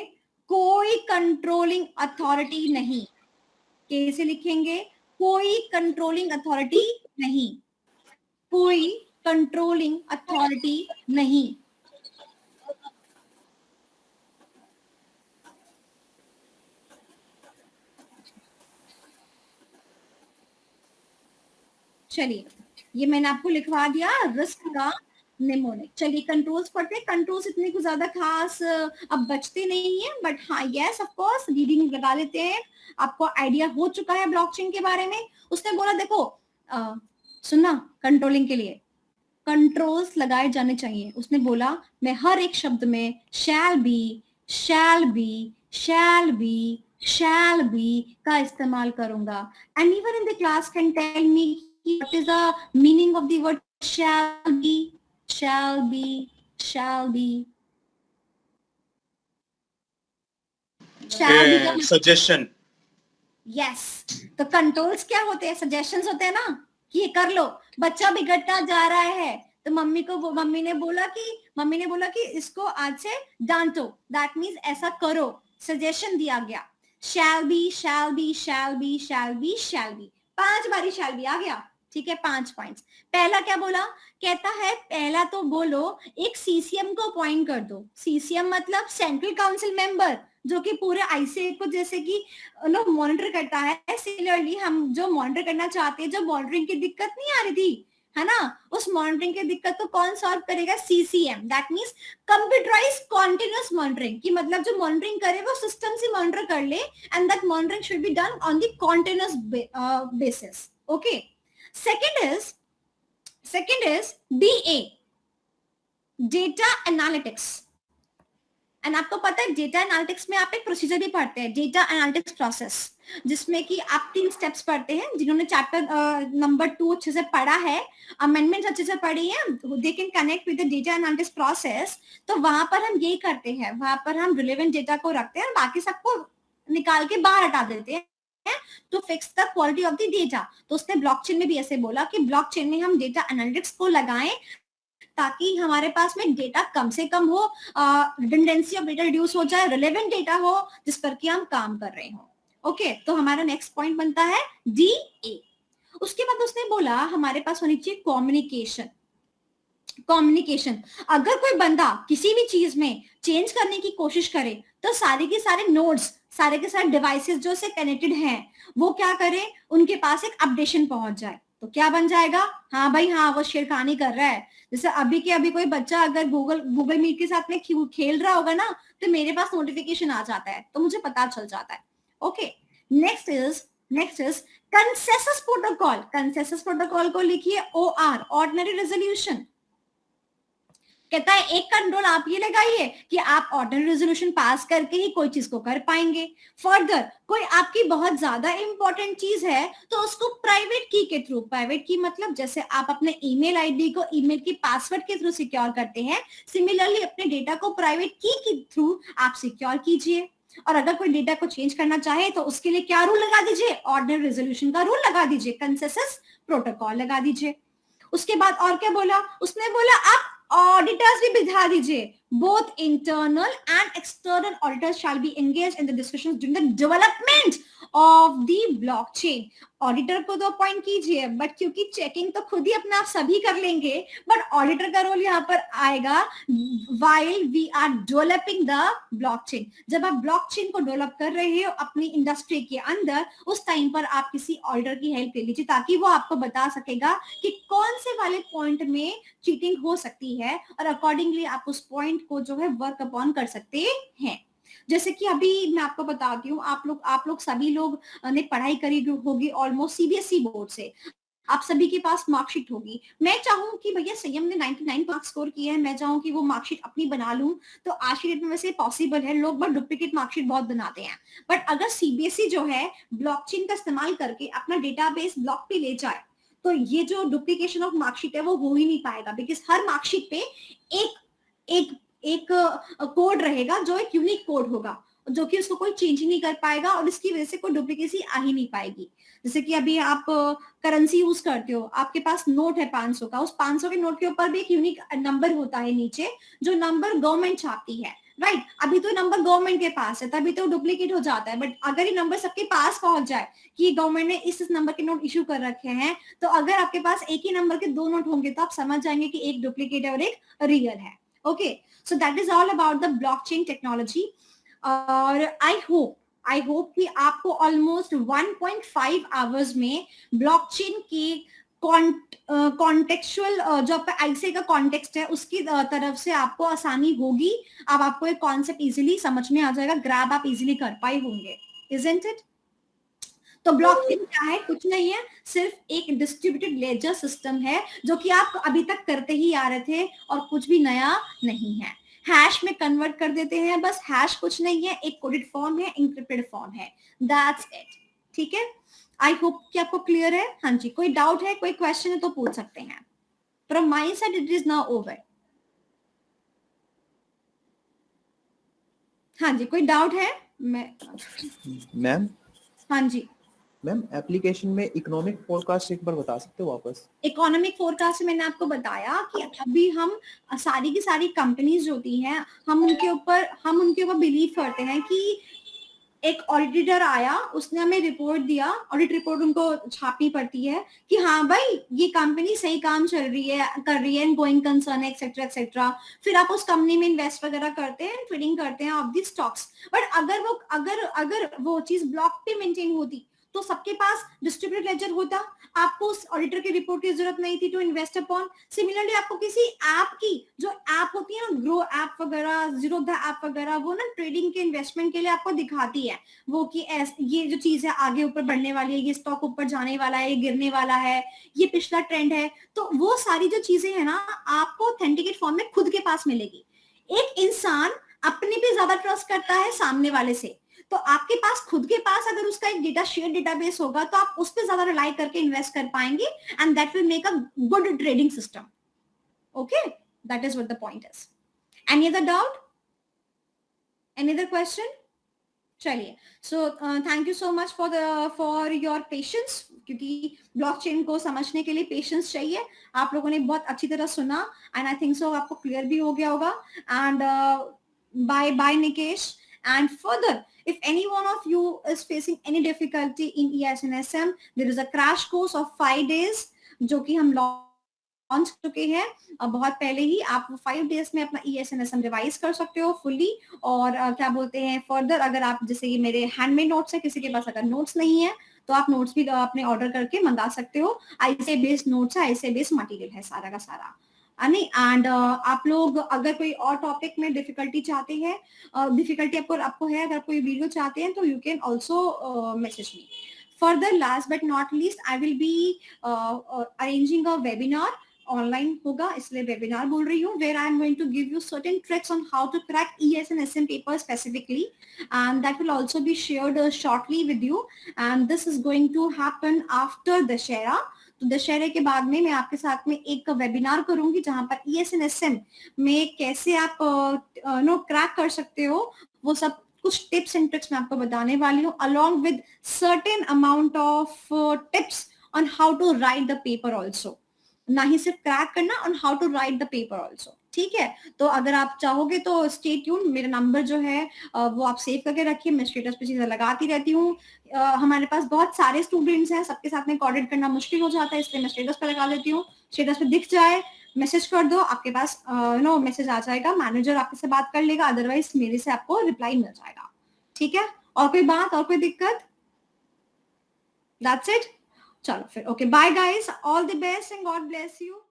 A: कोई कंट्रोलिंग अथॉरिटी नहीं, के से लिखेंगे कोई कंट्रोलिंग अथॉरिटी नहीं, कोई कंट्रोलिंग अथॉरिटी नहीं। चलिए ये मैंने आपको लिखवा दिया रिस्क का निमोनिक। चलिए कंट्रोल्स पढ़ते हैं। कंट्रोल्स इतने कुछ ज्यादा खास अब बचते नहीं है, बट हाँ यस ऑफ कोर्स रीडिंग लगा लेते हैं। आपको आइडिया हो चुका है ब्लॉकचेन के बारे में। उसने बोला देखो सुनना, कंट्रोलिंग के लिए कंट्रोल्स लगाए जाने चाहिए। उसने बोला मैं हर एक शब्द में shall be, shall be, shall be, shall be का इस्तेमाल करूंगा। Anyone in the class can tell me what is the meaning of the word shall be, shall be, shall be, shall be का
D: suggestion।
A: yes, तो controls क्या होते हैं? Suggestions होते हैं ना कि ये कर लो। बच्चा बिगड़ता जा रहा है तो मम्मी ने बोला कि इसको आज से डांटो, दैट मीन्स ऐसा करो, सजेशन दिया गया। shall be, shall be, shall be, shall be, shall be, 5 बारी shall be आ गया, ठीक है। 5 पॉइंट्स। पहला क्या बोला? कहता है पहला तो बोलो एक सीसीएम को अपॉइंट कर दो। सीसीएम मतलब सेंट्रल काउंसिल मेंबर, जो कि पूरे आईसीए को जैसे कि मॉनिटर करता है। सिमिलरली हम जो मॉनिटर करना चाहते हैं, जो मॉनिटरिंग की दिक्कत नहीं आ रही थी, है ना, उस मॉनिटरिंग की दिक्कत को कौन सॉल्व करेगा? CCM, that means computerised continuous monitoring, की मतलब जो मॉनिटरिंग करे वो सिस्टम से मॉनिटर कर ले and that monitoring should be done on the continuous basis. Okay, second is DA, data analytics। And आपको पता है डेटा एनालिटिक्स में आप एक प्रोसीजर भी पढ़ते हैं, डेटा एनालिटिक्स प्रोसेस, जिसमें कि आप 3 स्टेप्स पढ़ते हैं। जिन्होंने चैप्टर नंबर 2 अच्छे से पढ़ा है, अमेंडमेंट अच्छे से पढ़ी है, they can connect with the data analytics process. तो वहां पर हम यही करते हैं, वहां पर हम रिलेवेंट डेटा को रखते हैं और बाकी सबको निकाल के बाहर हटा देते हैं to fix the quality of the data. तो उसने ब्लॉकचेन में भी ऐसे बोला कि ब्लॉकचेन में हम डेटा एनालिटिक्स को लगाएं ताकि हमारे पास में डेटा कम से कम हो, रिडंडेंसी ऑफ डेटा रिड्यूस हो जाए, रिलेवेंट डेटा हो जिस पर कि हम काम कर रहे हो। ओके, तो हमारा नेक्स्ट पॉइंट बनता है DA। उसके बाद उसने बोला हमारे पास होनी चाहिए कम्युनिकेशन। कम्युनिकेशन, अगर कोई बंदा किसी भी चीज में चेंज करने की कोशिश करे तो सारे के सारे नोड्स, सारे के सारे डिवाइसेस जो से कनेक्टेड हैं, वो क्या करे, उनके पास एक अपडेशन पहुंच जाए। तो क्या बन जाएगा, हाँ भाई हाँ वो छेड़खानी कर रहा है। जैसे अभी के अभी कोई बच्चा अगर गूगल मीट के साथ में खेल रहा होगा ना, तो मेरे पास नोटिफिकेशन आ जाता है, तो मुझे पता चल जाता है। Okay, next is consensus protocol. Consensus protocol को लिखिए OR, ऑर्डिनरी रेजोल्यूशन। कहता है एक कंट्रोल आप ये लगाइए कि आप ऑर्डिनरी रेजोल्यूशन पास करके ही कोई चीज को कर पाएंगे। फर्दर कोई आपकी बहुत ज्यादा इंपॉर्टेंट चीज है तो उसको प्राइवेट की के थ्रू, प्राइवेट की मतलब जैसे आप अपने ईमेल आईडी को ईमेल की पासवर्ड के थ्रू सिक्योर करते हैं, सिमिलरली अपने डेटा को प्राइवेट की के थ्रू आप सिक्योर कीजिए। और अगर कोई डेटा को चेंज करना चाहे तो उसके लिए क्या रूल लगा दीजिए, ऑर्डिनरी रेजोल्यूशन का रूल लगा दीजिए, कंसेंसस प्रोटोकॉल लगा दीजिए। उसके बाद और क्या बोला, उसने बोला आप ऑडिटर्स भी बिठा दीजिए, both internal and external auditors shall be engaged in the discussions during the development of the blockchain। Auditor को तो अपॉइंट कीजिए, बट क्योंकि चेकिंग तो खुद ही अपने आप सभी कर लेंगे, बट ऑडिटर का रोल यहाँ पर आएगा while we are developing the blockchain। जब आप ब्लॉकचेन को डेवलप कर रहे हो अपनी इंडस्ट्री के अंदर, उस टाइम पर आप किसी ऑडिटर की हेल्प ले लीजिए, ताकि वो आपको बता सकेगा कि कौन से वाले पॉइंट में चीटिंग हो सकती है, और अकॉर्डिंगली आप उस पॉइंट को जो है वर्क अपॉन कर सकते हैं। जैसे कि अभी मैं आपको बताती हूँ, आप लोग सभी लोग ने पढ़ाई करी होगी ऑलमोस्ट सीबीएसई बोर्ड से, आप सभी के पास मार्कशीट होगी। मैं चाहूँ कि भैया संयम ने 99 मार्क्स स्कोर किया है, मैं चाहूँ कि वो मार्कशीट अपनी बना लूं, तो आज की डेट में वैसे पॉसिबल है, लोग बट डुप्लीकेट मार्कशीट बहुत बनाते हैं। बट अगर सीबीएसई जो है ब्लॉकचेन का इस्तेमाल करके अपना डेटाबेस ब्लॉक पे ले जाए, तो ये जो डुप्लीकेशन ऑफ मार्कशीट है वो हो ही नहीं पाएगा, बिकॉज हर मार्कशीट पे एक कोड रहेगा जो एक यूनिक कोड होगा, जो कि उसको कोई चेंज नहीं कर पाएगा, और इसकी वजह से कोई डुप्लीकेसी आ ही नहीं पाएगी। जैसे कि अभी आप करेंसी यूज करते हो, आपके पास नोट है 500 का, उस 500 के नोट के ऊपर भी एक यूनिक नंबर होता है नीचे, जो नंबर गवर्नमेंट छापती है, राइट। अभी तो नंबर गवर्नमेंट के पास है, तभी तो डुप्लीकेट हो जाता है। बट अगर ये नंबर सबके पास पहुंच जाए कि गवर्नमेंट ने इस नंबर के नोट इश्यू कर रखे हैं, तो अगर आपके पास एक ही नंबर के 2 नोट होंगे तो आप समझ जाएंगे कि एक डुप्लीकेट है और एक रियल है। Okay, so that is all about the blockchain technology. और आई होप कि आपको ऑलमोस्ट 1.5 आवर्स में ब्लॉकचेन की कॉन्टेक्चुअल जो आपका आईसी का कॉन्टेक्स्ट है उसकी तरफ से आपको आसानी होगी। अब आपको एक कॉन्सेप्ट इजीली समझ में आ जाएगा, ग्रैब आप इजीली कर पाए होंगे, इजंट इट? तो ब्लॉकचेन क्या है? कुछ नहीं है, सिर्फ एक डिस्ट्रीब्यूटेड लेजर सिस्टम है, जो कि आप अभी तक करते ही आ रहे थे और कुछ भी नया नहीं है। हैश में कन्वर्ट कर देते हैं, बस हैश कुछ नहीं है, एक कोडेड फॉर्म है, इंक्रिप्टेड फॉर्म है, दैट्स इट। ठीक है, आई होप कि आपको क्लियर है। हाँ जी, कोई डाउट है, कोई क्वेश्चन है तो पूछ सकते हैं। From my side it is now over. हाँ जी, कोई डाउट है?
B: मैम
A: हाँ जी
B: मैम, एप्लीकेशन में इकोनॉमिक फोरकास्ट एक बार बता सकते हो वापस?
A: इकोनॉमिक फोरकास्ट मैंने आपको बताया कि अभी हम सारी की सारी कंपनीज जो होती हैं, हम उनके ऊपर बिलीव करते हैं कि एक ऑडिटर आया, उसने हमें रिपोर्ट दिया, ऑडिट रिपोर्ट उनको छापनी पड़ती है कि हाँ भाई ये कंपनी सही काम कर रही है, गोइंग कंसर्न है, एक्सेट्रा एक्सेट्रा। फिर आप उस कंपनी में इन्वेस्ट वगैरह करते हैं, ट्रेडिंग करते हैं ऑफ दी स्टॉक्स। बट अगर वो चीज ब्लॉक पे मेंटेन होती तो सबके पास डिस्ट्रीब्यूटेड लेजर होता, आपको उस ऑडिटर की रिपोर्ट की जरूरत नहीं थी टू इन्वेस्ट अपॉन। सिमिलरली आपको किसी ऐप की, जो ऐप होती है ना, ग्रो ऐप वगैरह, जीरोधा ऐप वगैरह, वो ना ट्रेडिंग के इन्वेस्टमेंट के लिए आपको दिखाती है वो कि ये जो चीज है आगे ऊपर बढ़ने वाली है, ये स्टॉक ऊपर जाने वाला है, ये गिरने वाला है, ये पिछला ट्रेंड है। तो वो सारी जो चीजें है ना, आपको ऑथेंटिकेट फॉर्म में खुद के पास मिलेगी। एक इंसान अपने पे ज्यादा ट्रस्ट करता है सामने वाले से, तो आपके पास खुद के पास अगर उसका एक डेटा शेयर डेटाबेस होगा तो आप उस पर ज्यादा रिलाई करके इन्वेस्ट कर पाएंगे, and that will make a good trading system. Okay, that is what the point is. Any other doubt, any other question? चलिए, so thank you so much for your patience, क्योंकि blockchain को समझने के लिए patience चाहिए। आप लोगों ने बहुत अच्छी तरह सुना, एंड आई थिंक सो आपको क्लियर भी हो गया होगा। And by Nikesh. And further, if any one of you is facing any difficulty in EIS and SM, there is a crash course of 5 days जो कि हम लॉन्च चुके हैं बहुत पहले ही। आप 5 डेज में अपना ESNSM रिवाइज कर सकते हो फुल्ली। और क्या बोलते हैं फर्दर, अगर आप जैसे ये मेरे हैंडमेड नोट्स है, किसी के पास अगर नोट्स नहीं है तो आप नोट्स भी अपने ऑर्डर करके मंगा सकते हो। ICA बेस्ड नोट्स है, ICA बेस्ड मटेरियल है सारा का सारा। एंड आप लोग अगर कोई और टॉपिक में डिफिकल्टी चाहते हैं, डिफिकल्टी आपको है, अगर कोई वीडियो चाहते हैं तो you can also message me. Further, last but not least, I will be arranging a webinar. Online होगा इसलिए वेबिनार बोल रही हूँ, where I am going to give you certain tricks on how to crack ESNSM paper specifically, and that will also be shared shortly with you, and this is going to happen after Dussehra. तो दशहरे के बाद में मैं आपके साथ में एक वेबिनार करूंगी जहां पर ESNSM में कैसे आप क्रैक कर सकते हो, वो सब कुछ टिप्स एंड ट्रिक्स मैं आपको बताने वाली हूँ, along with certain amount of tips on how to write the paper also। ना ही सिर्फ क्रैक करना, on how to write the paper also. ठीक है, तो अगर आप चाहोगे तो स्टे ट्यून। मेरा नंबर जो है वो आप सेव करके रखिए, मैं स्टेटस पे चीजें लगाती रहती हूँ। हमारे पास बहुत सारे स्टूडेंट्स हैं, सबके साथ में कोऑर्डिनेट करना मुश्किल हो जाता है, इसलिए मैं स्टेटस पे लगा देती हूँ। स्टेटस पे दिख जाए, मैसेज कर दो, आपके पास मैसेज आ जाएगा, मैनेजर आपके से बात कर लेगा, अदरवाइज मेरे से आपको रिप्लाई मिल जाएगा। ठीक है, और कोई बात, और कोई दिक्कत? That's it. चलो फिर, okay, bye guys, all the best and God bless you.